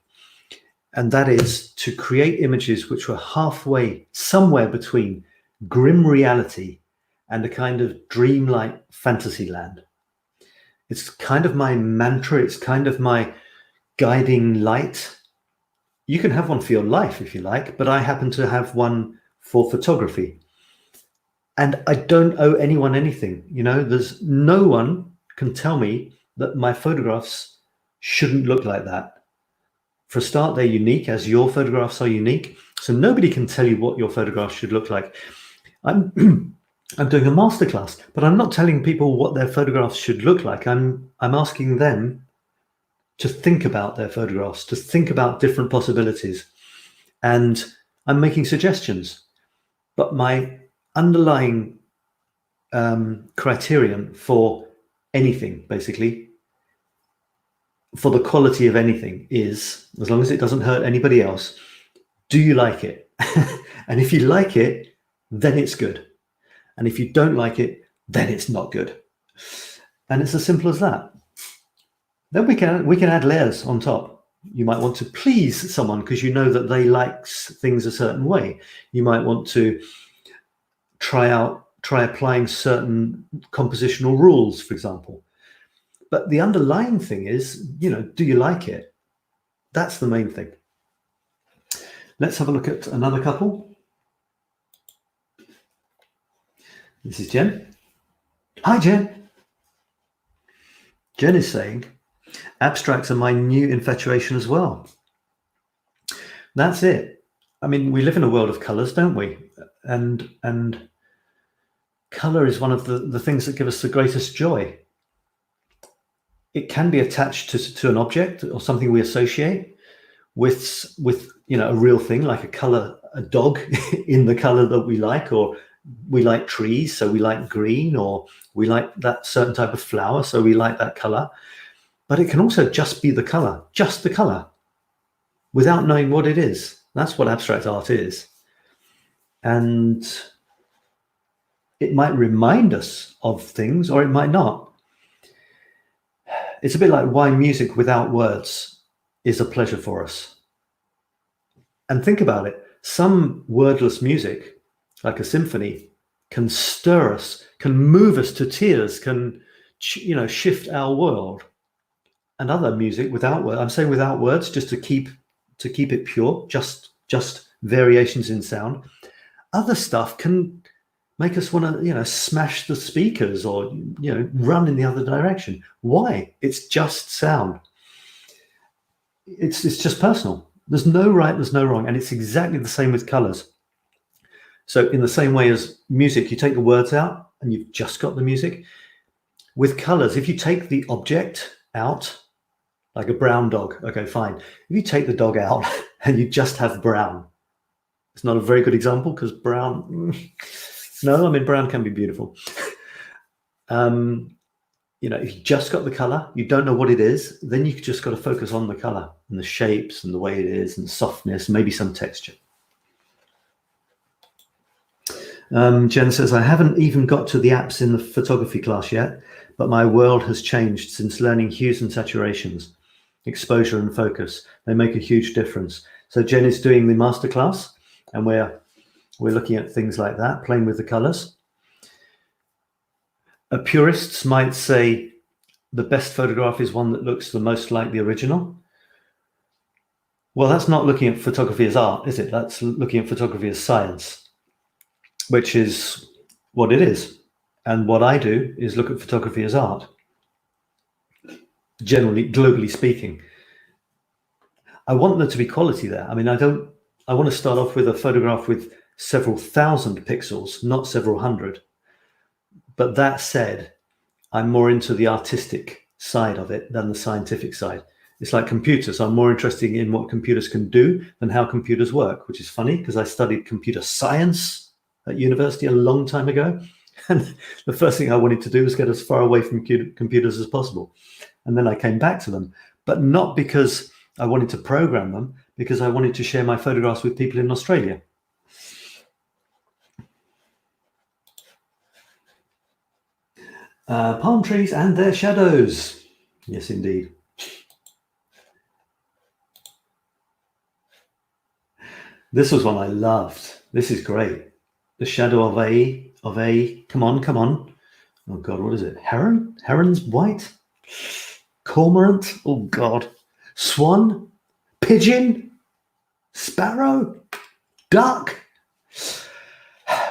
And that is to create images which were halfway, somewhere between grim reality and a kind of dreamlike fantasy land. It's kind of my mantra. It's kind of my guiding light. You can have one for your life if you like, but I happen to have one for photography. And I don't owe anyone anything. You know, there's no one can tell me that my photographs shouldn't look like that. For a start, they're unique, as your photographs are unique. So nobody can tell you what your photographs should look like. I'm doing a masterclass, but I'm not telling people what their photographs should look like. I'm asking them to think about their photographs, to think about different possibilities. And I'm making suggestions. But my underlying criterion for anything, basically, for the quality of anything is, as long as it doesn't hurt anybody else, do you like it? And if you like it, then it's good. And if you don't like it, then it's not good. And it's as simple as that. Then we can add layers on top. You might want to please someone because you know that they like things a certain way. You might want to try applying certain compositional rules, for example. But the underlying thing is, you know, do you like it? That's the main thing. Let's have a look at another couple. This is Jen. Hi, Jen. Jen is saying, abstracts are my new infatuation as well. That's it. I mean, we live in a world of colors, don't we? And color is one of the things that give us the greatest joy. It can be attached to an object or something we associate with you know, a real thing, like a dog in the color that we like, or we like trees, so we like green, or we like that certain type of flower, so we like that color. But it can also just be the color, without knowing what it is. That's what abstract art is. And it might remind us of things, or it might not. It's a bit like why music without words is a pleasure for us. And think about it. Some wordless music, like a symphony, can stir us, can move us to tears, can, you know, shift our world. And other music without words, I'm saying without words, just to keep it pure, just variations in sound. Other stuff can make us want to, you know, smash the speakers or, you know, run in the other direction. Why? It's just sound. It's just personal. There's no right, there's no wrong. And it's exactly the same with colors. So in the same way as music, you take the words out and you've just got the music. With colors, if you take the object out, like a brown dog, okay, fine. If you take the dog out and you just have brown, it's not a very good example because brown, no, I mean, brown can be beautiful. You know, if you just got the color, you don't know what it is, then you just got to focus on the color and the shapes and the way it is and the softness, maybe some texture. Jen says, I haven't even got to the apps in the photography class yet, but my world has changed since learning hues and saturations, exposure and focus. They make a huge difference. So Jen is doing the masterclass, and we're looking at things like that, playing with the colors. Purists might say the best photograph is one that looks the most like the original. Well, that's not looking at photography as art, is it? That's looking at photography as science, which is what it is. And what I do is look at photography as art, generally, globally speaking. I want there to be quality there. I mean, I want to start off with a photograph with several thousand pixels, not several hundred. But that said, I'm more into the artistic side of it than the scientific side. It's like computers. I'm more interested in what computers can do than how computers work, which is funny because I studied computer science at university a long time ago. And the first thing I wanted to do was get as far away from computers as possible. And then I came back to them, but not because I wanted to program them, because I wanted to share my photographs with people in Australia. Palm trees and their shadows. Yes, indeed. This was one I loved. This is great. the shadow of a, come on. Oh God, what is it? Heron? Heron's white? Cormorant? Oh God. Swan? Pigeon? Sparrow? Duck?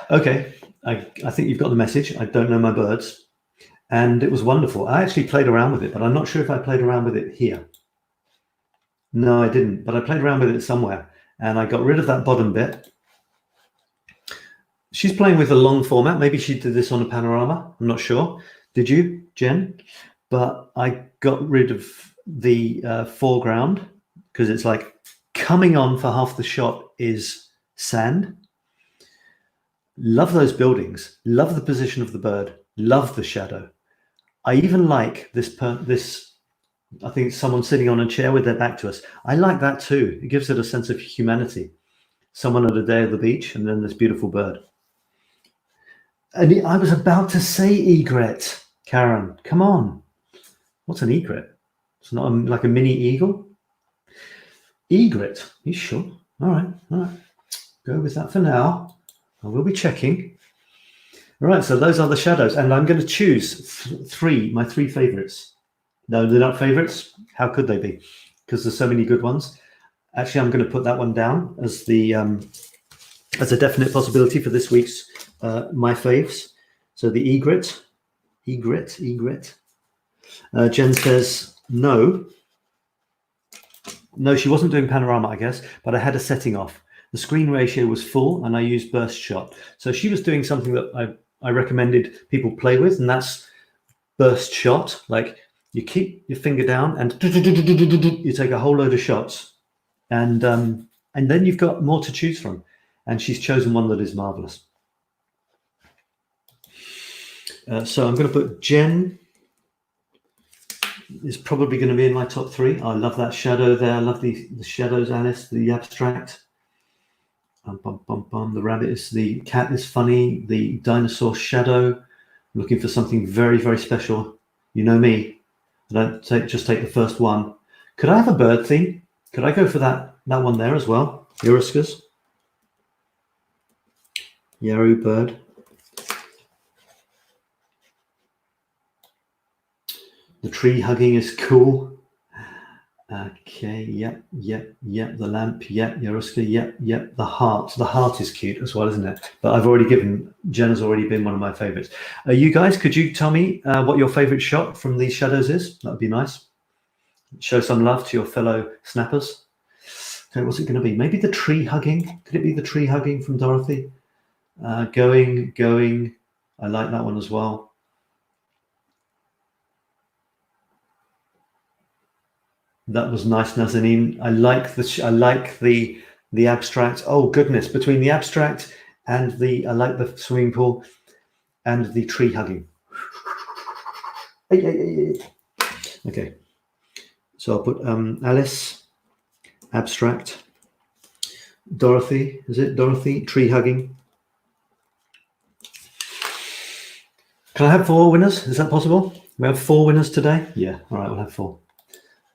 Okay, I think you've got the message. I don't know my birds. And it was wonderful. I actually played around with it, but I'm not sure if I played around with it here. No, I didn't, but I played around with it somewhere. And I got rid of that bottom bit. She's playing with a long format. Maybe she did this on a panorama. I'm not sure. Did you, Jen? But I got rid of the foreground because it's like coming on for half the shot is sand. Love those buildings. Love the position of the bird. Love the shadow. I even like this. I think someone sitting on a chair with their back to us. I like that too. It gives it a sense of humanity. Someone at a day at the beach, and then this beautiful bird. And I was about to say egret, Karen. Come on. What's an egret? It's not like a mini eagle? Egret. You sure? All right. Go with that for now. I will be checking. All right, so those are the shadows. And I'm going to choose my three favorites. No, they're not favorites. How could they be? Because there's so many good ones. Actually, I'm going to put that one down as the as a definite possibility for this week's my faves. So the egret. Jen says no, she wasn't doing panorama, I guess, but I had a setting off. The screen ratio was full and I used burst shot. So she was doing something that I recommended people play with, and that's burst shot. Like you keep your finger down and you take a whole load of shots, and then you've got more to choose from. And she's chosen one that is marvelous. So I'm going to put Jen is probably going to be in my top three. I love that shadow there. I love the shadows, Alice, the abstract. The rabbit is, the cat is funny. The dinosaur shadow. Looking for something very, very special. You know me. I don't just take the first one. Could I have a bird theme? Could I go for that one there as well? Euryscus. Yarrow bird. The tree hugging is cool. Okay, yep. The lamp, yep. Yaruska, yep. The heart is cute as well, isn't it? But I've already given, Jen has already been one of my favorites. You guys, could you tell me what your favorite shot from these shadows is? That would be nice. Show some love to your fellow snappers. Okay, what's it going to be? Maybe the tree hugging. Could it be the tree hugging from Dorothy? Going. I like that one as well. That was nice, Nazanin. I like the abstract. Oh goodness, between the abstract and I like the swimming pool and the tree hugging. Okay, so I'll put Alice, abstract, Dorothy. Is it Dorothy? Tree hugging. Can I have 4 winners? Is that possible? We have 4 winners today? Yeah, all right, we'll have 4.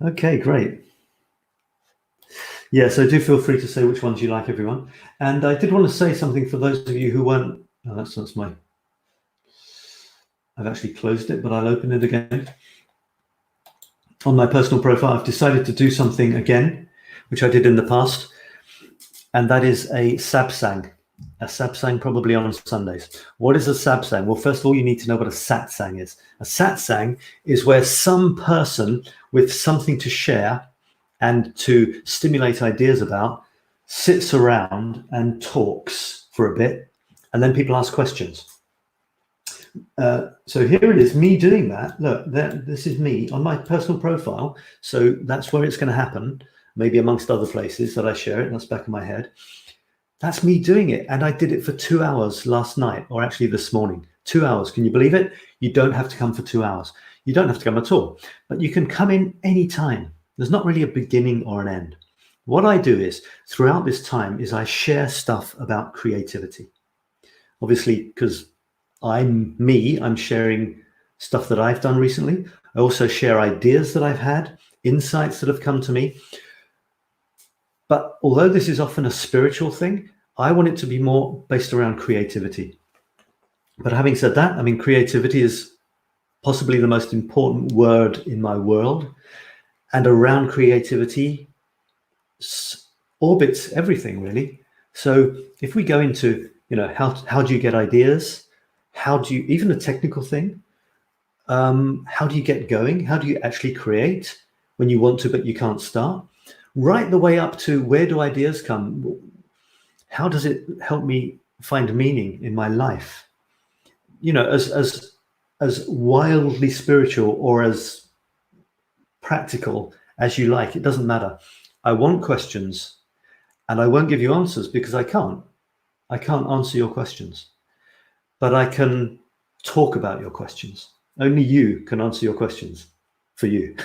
Okay, great. Yeah, so do feel free to say which ones you like, everyone. And I did want to say something for those of you who weren't, oh, that's I've actually closed it, but I'll open it again. On my personal profile, I've decided to do something again, which I did in the past, and that is a satsang. A satsang probably on Sundays. What is a satsang? Well, first of all, you need to know what a satsang is. A satsang is where some person with something to share and to stimulate ideas about sits around and talks for a bit, and then people ask questions. So here it is, me doing that. Look, this is me on my personal profile. So that's where it's going to happen, maybe amongst other places that I share it. That's back of my head. That's me doing it. And I did it for 2 hours last night, or actually this morning. 2 hours. Can you believe it? You don't have to come for 2 hours. You don't have to come at all, but you can come in any time. There's not really a beginning or an end. What I do is, throughout this time, is I share stuff about creativity. Obviously, because I'm sharing stuff that I've done recently. I also share ideas that I've had, insights that have come to me. But although this is often a spiritual thing, I want it to be more based around creativity. But having said that, I mean, creativity is possibly the most important word in my world, and around creativity orbits everything, really. So if we go into, you know, how do you get ideas? How do you, even a technical thing, how do you get going? How do you actually create when you want to, but you can't start? Right the way up to, where do ideas come? How does it help me find meaning in my life? You know, as wildly spiritual or as practical as you like, it doesn't matter. I want questions, and I won't give you answers because I can't answer your questions, but I can talk about your questions. Only you can answer your questions for you.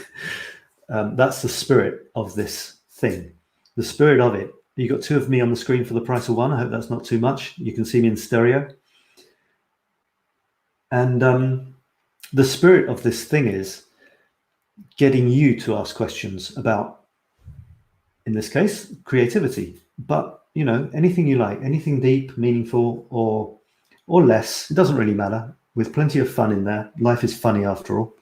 That's the spirit of this thing, the spirit of it. You got two of me on the screen for the price of one. I hope that's not too much. You can see me in stereo. And the spirit of this thing is getting you to ask questions about, in this case, creativity. But, you know, anything you like, anything deep, meaningful, or less, it doesn't really matter, with plenty of fun in there. Life is funny after all.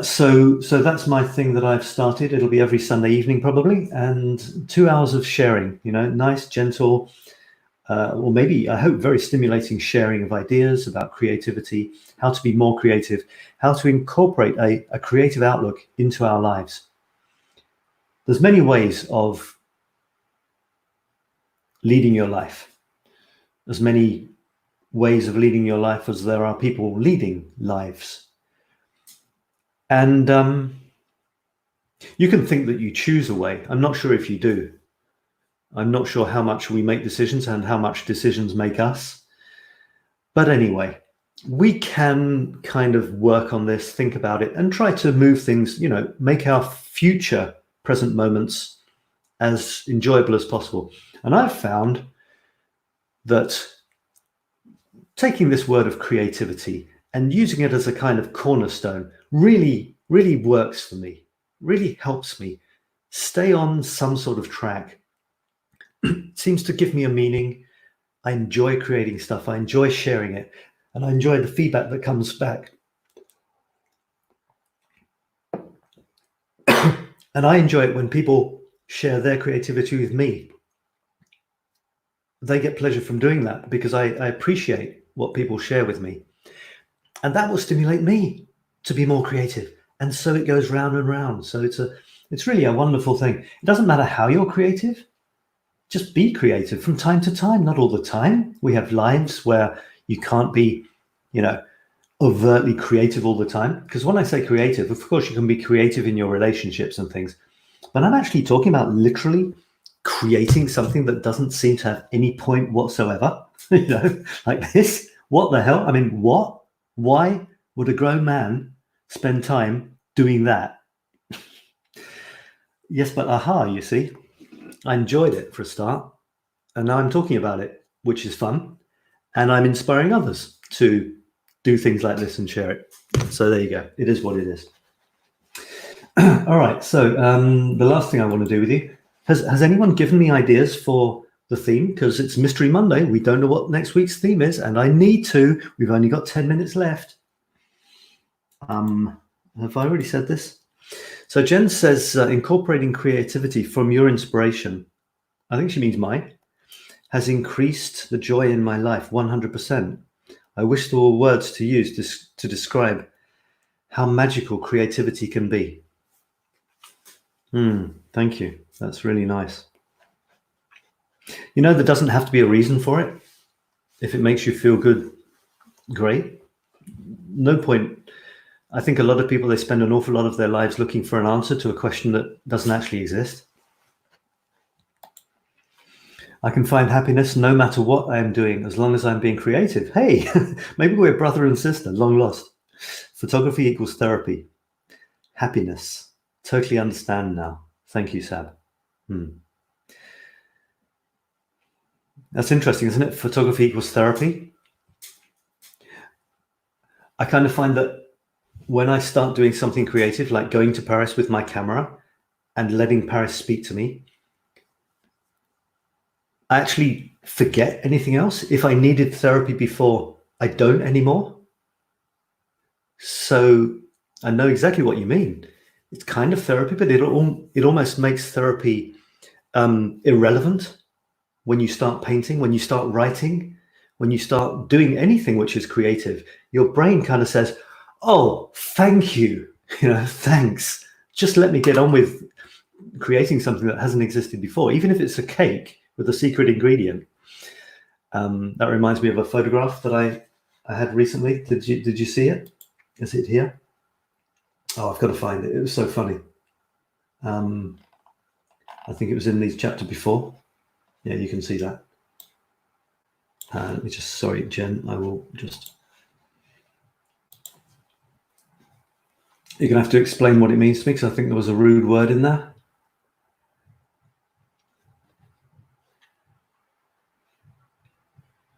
So that's my thing that I've started. It'll be every Sunday evening probably, and 2 hours of sharing, you know, nice, gentle, or maybe, I hope, very stimulating sharing of ideas about creativity, how to be more creative, how to incorporate a creative outlook into our lives. There's many ways of leading your life. As many ways of leading your life as there are people leading lives. And you can think that you choose a way. I'm not sure if you do. I'm not sure how much we make decisions and how much decisions make us. But anyway, we can kind of work on this, think about it, and try to move things, you know, make our future present moments as enjoyable as possible. And I've found that taking this word of creativity and using it as a kind of cornerstone really, really works for me, really helps me stay on some sort of track. Seems to give me a meaning. I enjoy creating stuff. I enjoy sharing it. And I enjoy the feedback that comes back. And I enjoy it when people share their creativity with me. They get pleasure from doing that because I appreciate what people share with me. And that will stimulate me to be more creative. And so it goes round and round. So it's really a wonderful thing. It doesn't matter how you're creative. Just be creative from time to time, not all the time. We have lives where you can't be, you know, overtly creative all the time. Because when I say creative, of course, you can be creative in your relationships and things. But I'm actually talking about literally creating something that doesn't seem to have any point whatsoever. You know, like this. What the hell? I mean, what? Why would a grown man spend time doing that? Yes, but aha, you see. I enjoyed it for a start, and now I'm talking about it, which is fun, and I'm inspiring others to do things like this and share it. So there you go. It is what it is. All right. So the last thing I want to do with you, has anyone given me ideas for the theme? Because it's Mystery Monday. We don't know what next week's theme is, and I need to. We've only got 10 minutes left. Have I already said this? So Jen says, incorporating creativity from your inspiration, I think she means mine, has increased the joy in my life 100%. I wish there were words to use to describe how magical creativity can be. Thank you. That's really nice. You know, there doesn't have to be a reason for it. If it makes you feel good, great. No point. I think a lot of people, they spend an awful lot of their lives looking for an answer to a question that doesn't actually exist. I can find happiness no matter what I am doing, as long as I'm being creative. Hey, maybe we're brother and sister, long lost. Photography equals therapy. Happiness. Totally understand now. Thank you, Sab. That's interesting, isn't it? Photography equals therapy. I kind of find that when I start doing something creative, like going to Paris with my camera and letting Paris speak to me, I actually forget anything else. If I needed therapy before, I don't anymore. So I know exactly what you mean. It's kind of therapy, but it almost makes therapy irrelevant when you start painting, when you start writing, when you start doing anything which is creative. Your brain kind of says, oh, thank you, thanks. Just let me get on with creating something that hasn't existed before, even if it's a cake with a secret ingredient. That reminds me of a photograph that I had recently. Did you see it? Is it here? Oh, I've got to find it. It was so funny. I think it was in the chapter before. Yeah, you can see that. Let me just, sorry, Jen, I will just... You're going to have to explain what it means to me, because I think there was a rude word in there.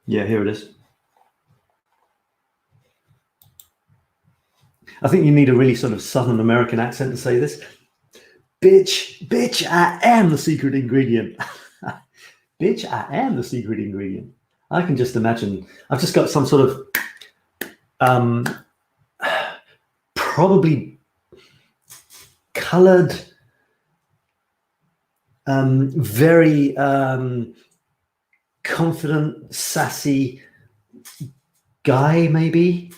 Yeah, here it is. I think you need a really sort of Southern American accent to say this. Bitch, I am the secret ingredient. Bitch, I am the secret ingredient. I can just imagine. I've just got some sort of probably colored, very confident, sassy guy, maybe,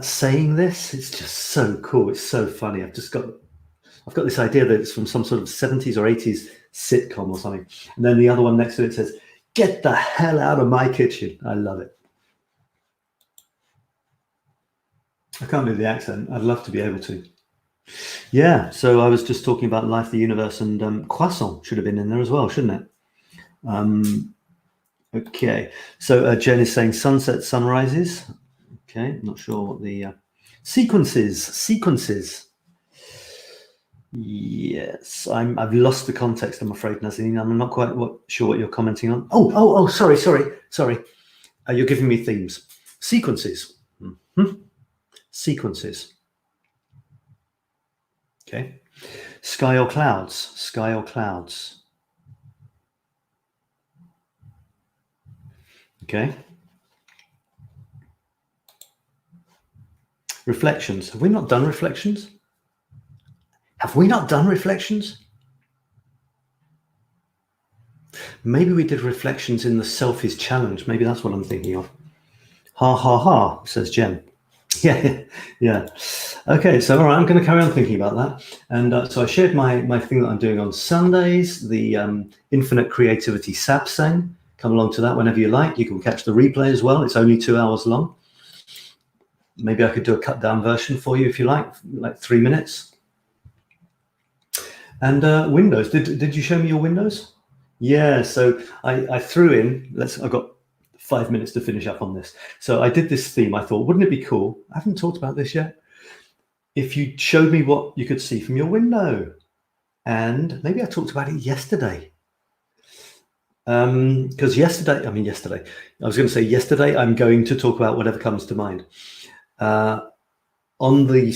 saying this. It's just so cool. It's so funny. I've got this idea that it's from some sort of 70s or 80s sitcom or something. And then the other one next to it says, "Get the hell out of my kitchen." I love it. I can't do the accent. I'd love to be able to. Yeah, so I was just talking about life, the universe, and croissant should have been in there as well, shouldn't it? Okay, so Jen is saying sunsets, sunrises. Okay, not sure what the sequences. Yes, I've lost the context, I'm afraid, Nazine. I'm not quite sure what you're commenting on. Oh, sorry. You're giving me themes. Sequences. Sequences. Okay. Sky or clouds. Okay. Reflections. Have we not done reflections? Maybe we did reflections in the selfies challenge. Maybe that's what I'm thinking of. Ha ha ha, says Jen. Yeah. Okay, so all right, I'm going to carry on thinking about that. And so I shared my thing that I'm doing on Sundays, the Infinite Creativity 𝗧𝗢𝗗𝗓. Come along to that whenever you like. You can catch the replay as well. It's only 2 hours long. Maybe I could do a cut down version for you if you like 3 minutes. And windows. Did you show me your windows? Yeah, so I threw in, I've got 5 minutes to finish up on this. So I did this theme. I thought, wouldn't it be cool? I haven't talked about this yet. If you showed me what you could see from your window. And maybe I talked about it yesterday. Because yesterday, I was going to say yesterday, I'm going to talk about whatever comes to mind. On the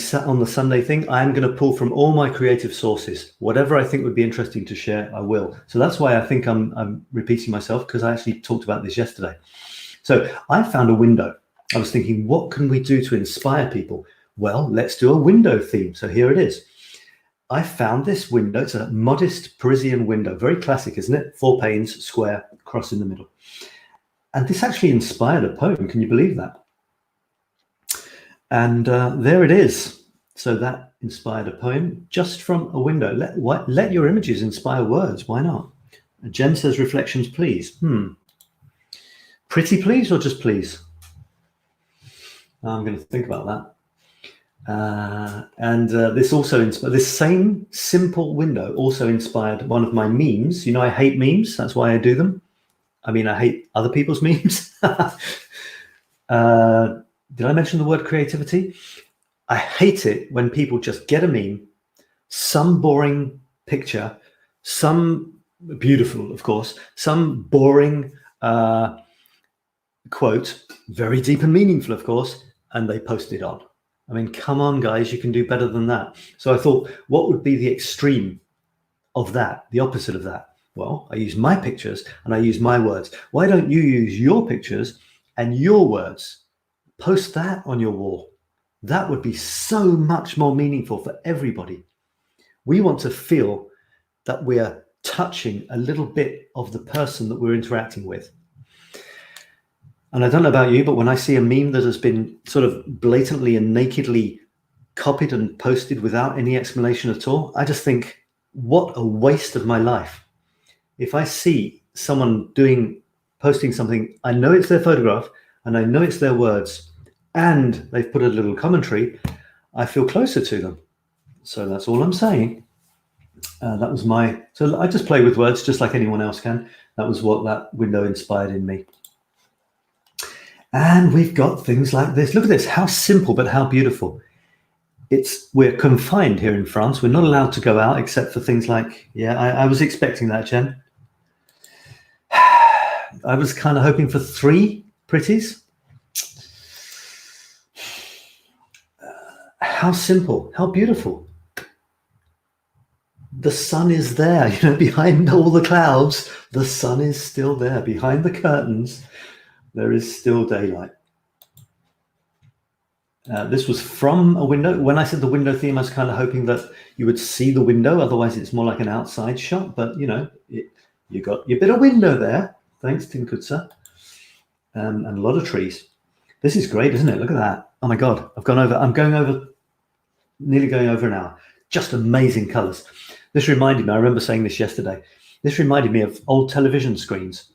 Sunday thing, I'm going to pull from all my creative sources. Whatever I think would be interesting to share, I will. So that's why I think I'm repeating myself, because I actually talked about this yesterday. So I found a window. I was thinking, what can we do to inspire people? Well, let's do a window theme. So here it is. I found this window. It's a modest Parisian window. Very classic, isn't it? 4 panes, square, cross in the middle. And this actually inspired a poem. Can you believe that? And there it is. So that inspired a poem just from a window. Let your images inspire words. Why not? And Jen says, reflections, please. Pretty please or just please? I'm going to think about that. This also inspired, this same simple window also inspired one of my memes. You know, I hate memes. That's why I do them. I mean, I hate other people's memes. Did I mention the word creativity? I hate it when people just get a meme, some boring picture, some beautiful, of course, some boring quote, very deep and meaningful, of course, and they post it on. I mean, come on, guys, you can do better than that. So I thought, what would be the extreme of that, the opposite of that? Well, I use my pictures and I use my words. Why don't you use your pictures and your words? Post that on your wall. That would be so much more meaningful for everybody. We want to feel that we are touching a little bit of the person that we're interacting with. And I don't know about you, but when I see a meme that has been sort of blatantly and nakedly copied and posted without any explanation at all, I just think, what a waste of my life. If I see someone posting something, I know it's their photograph and I know it's their words and they've put a little commentary, I feel closer to them. So that's all I'm saying. So I just play with words just like anyone else can. That was what that window inspired in me. And we've got things like this. Look at this, how simple, but how beautiful. We're confined here in France. We're not allowed to go out except for things like, I was expecting that, Jen. I was kind of hoping for 3 pretties. How simple, how beautiful. The sun is there, behind all the clouds, the sun is still there. Behind the curtains, there is still daylight. This was from a window. When I said the window theme, I was kind of hoping that you would see the window. Otherwise, it's more like an outside shot. But, you got your bit of window there. Thanks, 𝗙𝗓𝗓𝗧𝗢. And a lot of trees. This is great, isn't it? Look at that. Oh, my God. Nearly going over an hour. Just amazing colors. This reminded me, I remember saying this yesterday. This reminded me of old television screens.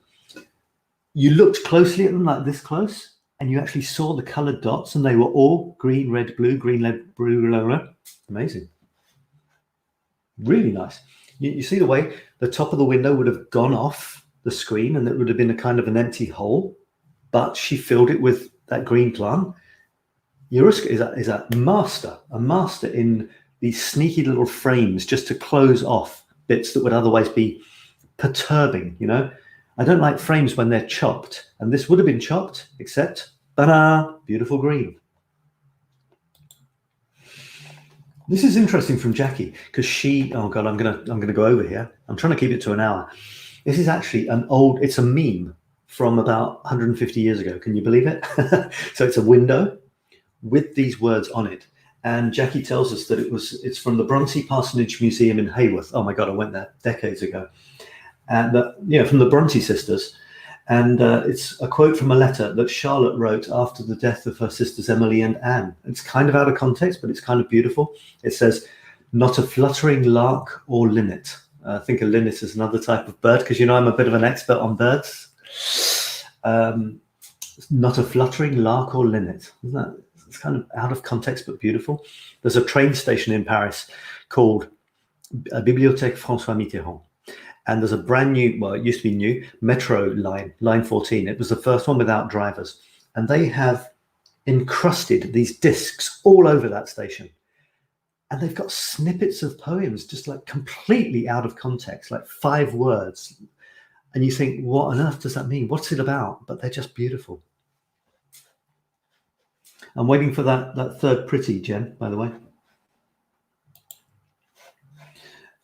You looked closely at them, like this close, and you actually saw the colored dots, and they were all green, red, blue, green, red, blue, blue. Amazing. Really nice. You see the way the top of the window would have gone off the screen, and it would have been a kind of an empty hole, but she filled it with that green plant. 𝗧𝗎𝗓𝗓 is a master in these sneaky little frames just to close off bits that would otherwise be perturbing, I don't like frames when they're chopped, and this would have been chopped, except, ta-da, beautiful green. This is interesting from Jackie, because oh God, I'm gonna go over here. I'm trying to keep it to an hour. This is actually it's a meme from about 150 years ago. Can you believe it? So it's a window with these words on it. And Jackie tells us that it's from the 𝗓𝗎𝗓𝗓 Museum in Haworth. Oh my God, I went there decades ago. And from the Bronte sisters. And it's a quote from a letter that Charlotte wrote after the death of her sisters Emily and Anne. It's kind of out of context, but it's kind of beautiful. It says, "Not a fluttering lark or linnet." I think a linnet is another type of bird, because I'm a bit of an expert on birds. Not a fluttering lark or linnet. Isn't that? It's kind of out of context, but beautiful. There's a train station in Paris called Bibliothèque François Mitterrand. And there's a brand new, well, it used to be new, metro line 14. It was the first one without drivers. And they have encrusted these discs all over that station. And they've got snippets of poems, just like completely out of context, like 5 words. And you think, what on earth does that mean? What's it about? But they're just beautiful. I'm waiting for that third pretty, Jen, by the way.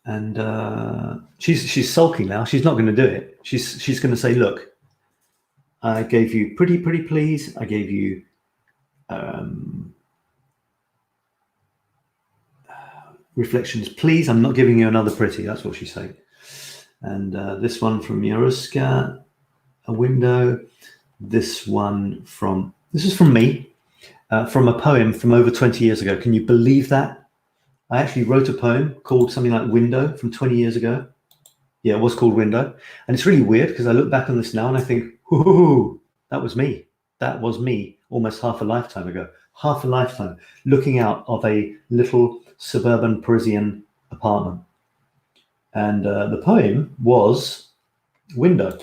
And she's sulking now. She's not going to do it. She's going to say, look, I gave you pretty please. I gave you reflections please. I'm not giving you another pretty. That's what she's saying. And this one from 𝗧𝗎𝗓𝗓𝗧, a window. This is from me, from a poem from over 20 years ago. Can you believe that? I actually wrote a poem called something like Window from 20 years ago. Yeah, it was called Window. And it's really weird because I look back on this now and I think, whoo, that was me. That was me almost half a lifetime ago. Half a lifetime looking out of a little suburban Parisian apartment. And the poem was Window.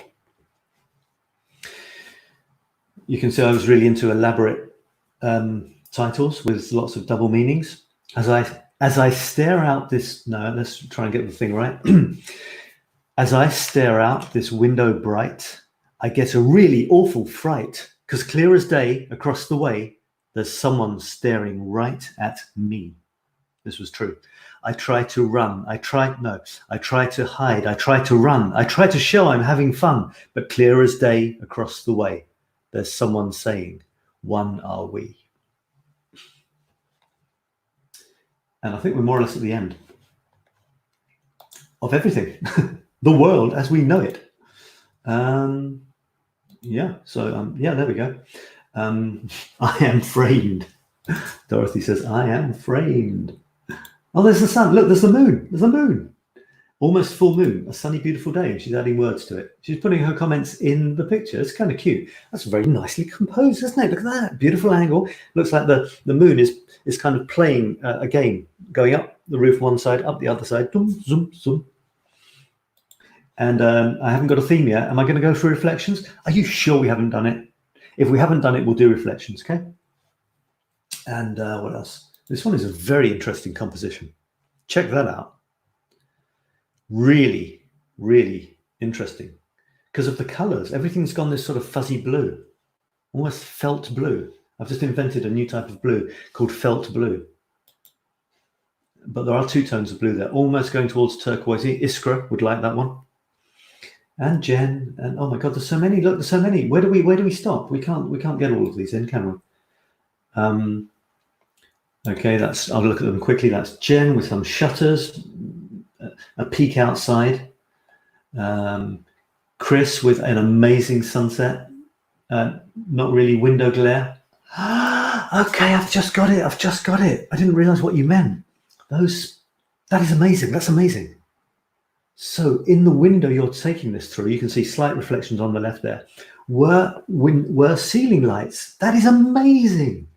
You can see I was really into elaborate titles with lots of double meanings. As I stare out this, no, let's try and get the thing right. As I stare out this window bright, I get a really awful fright, because clear as day across the way, there's someone staring right at me. this was true. I try to run. I try to hide. I try to run. I try to show I'm having fun. But clear as day across the way, there's someone saying, one are we. And I think we're more or less at the end of everything. The world as we know it. Yeah, so yeah, there we go. I am framed. Dorothy says, I am framed. Oh, there's the sun. Look, there's the moon. There's the moon. Almost full moon, a sunny, beautiful day. And she's adding words to it. She's putting her comments in the picture. It's kind of cute. That's very nicely composed, isn't it? Look at that. Beautiful angle. Looks like the moon is kind of playing a game, going up the roof one side, up the other side. Zoom, zoom, zoom. And I haven't got a theme yet. Am I going to go through reflections? Are you sure we haven't done it? If we haven't done it, we'll do reflections, okay? And what else? This one is a very interesting composition. Check that out. Really, really interesting. Because of the colors, everything's gone this sort of fuzzy blue, almost felt blue. I've just invented a new type of blue called felt blue. But there are two tones of blue there, almost going towards turquoisey. Iskra would like that one. And Jen, and oh my God, there's so many. Look, there's so many. Where do we stop? We can't get all of these in, can we? Okay, I'll look at them quickly. That's Jen with some shutters, a peek outside. Chris with an amazing sunset. Not really window glare. Okay, I've just got it. I didn't realize what you meant. That is amazing. That's amazing. So in the window you're taking this through, you can see slight reflections on the left there. Were ceiling lights. That is amazing.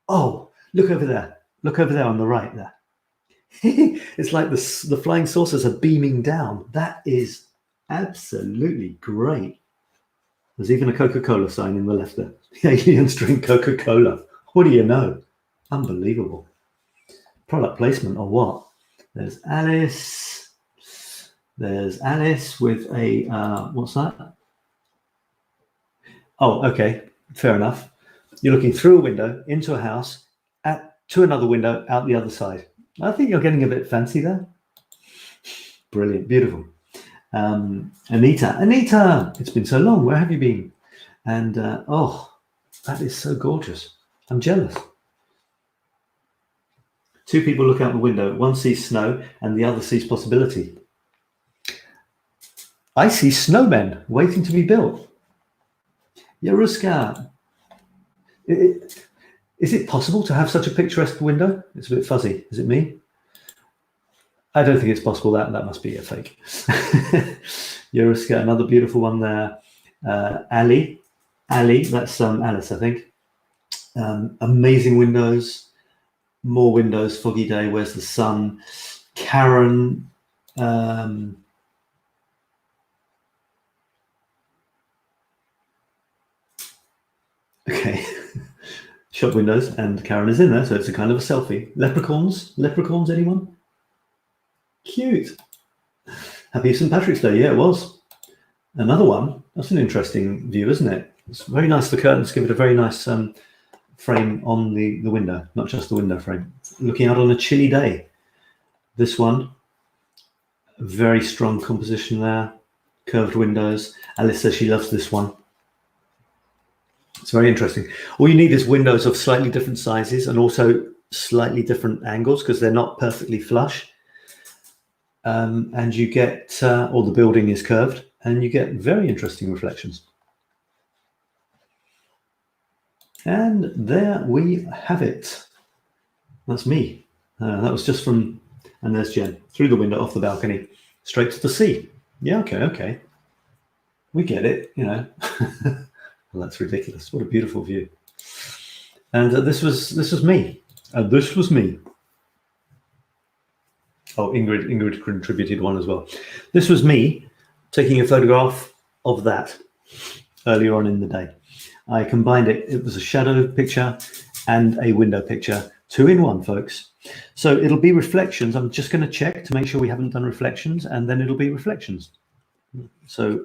Oh, look over there. Look over there on the right there. It's like the flying saucers are beaming down. That is absolutely great. There's even a Coca-Cola sign in the left there. The aliens drink Coca-Cola. What do you know? Unbelievable. Product placement or what? There's Alice. There's Alice with a, what's that? Oh, okay. Fair enough. You're looking through a window into a house to another window out the other side. I think you're getting a bit fancy there. Brilliant. Beautiful. Anita, it's been so long. Where have you been? And oh, that is so gorgeous. I'm jealous. Two people look out the window. One sees snow and the other sees possibility. I see snowmen waiting to be built. Yaruska. Is it possible to have such a picturesque window? It's a bit fuzzy. Is it me? I don't think it's possible. That must be a fake. Yaruska, another beautiful one there. Ali, that's Alice, I think. Amazing windows. More windows, foggy day. Where's the sun? Karen. Okay. Shop windows, and Karen is in there, so it's a kind of a selfie. Leprechauns, anyone? Cute. Happy St. Patrick's Day. Yeah, it was. Another one. That's an interesting view, isn't it? It's very nice. The curtains give it a very nice frame on the window, not just the window frame. Looking out on a chilly day. This one, very strong composition there. Curved windows. Alice says she loves this one. It's very interesting. All you need is windows of slightly different sizes and also slightly different angles because they're not perfectly flush. And you get, or the building is curved, and you get very interesting reflections. And there we have it. That's me. That was just from, and there's Jen, through the window, off the balcony, straight to the sea. Yeah, okay. We get it, you know. Well, that's ridiculous. What a beautiful view. And this was me. This was me. Oh, Ingrid contributed one as well. This was me taking a photograph of that earlier on in the day. I combined it. It was a shadow picture and a window picture. 2 in 1, folks. So it'll be reflections. I'm just going to check to make sure we haven't done reflections, and then it'll be reflections. So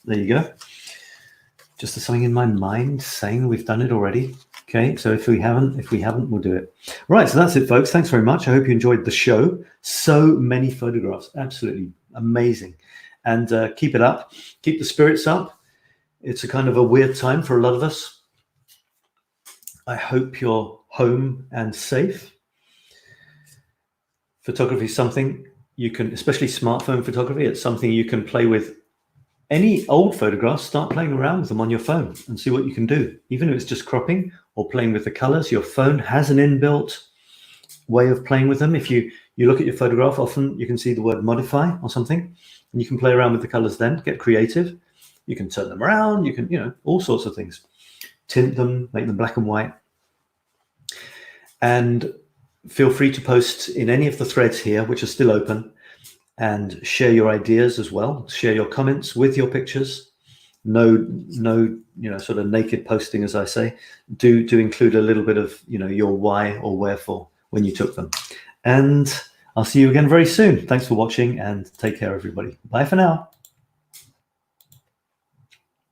there you go. Just something in my mind saying we've done it already. Okay, so if we haven't, we'll do it. Right, so that's it, folks. Thanks very much. I hope you enjoyed the show. So many photographs, absolutely amazing. And keep it up, keep the spirits up. It's a kind of a weird time for a lot of us. I hope you're home and safe. Photography is something you can, especially smartphone photography, it's something you can play with. Any old photographs, start playing around with them on your phone and see what you can do. Even if it's just cropping or playing with the colors, your phone has an inbuilt way of playing with them. If you look at your photograph, often you can see the word modify or something, and you can play around with the colors then, get creative. You can turn them around, you can, all sorts of things. Tint them, make them black and white. And feel free to post in any of the threads here, which are still open, and share your ideas as well. Share your comments with your pictures. No, sort of naked posting, as I say. Do include a little bit of, your why or wherefore when you took them. And I'll see you again very soon. Thanks for watching and take care, everybody. Bye for now.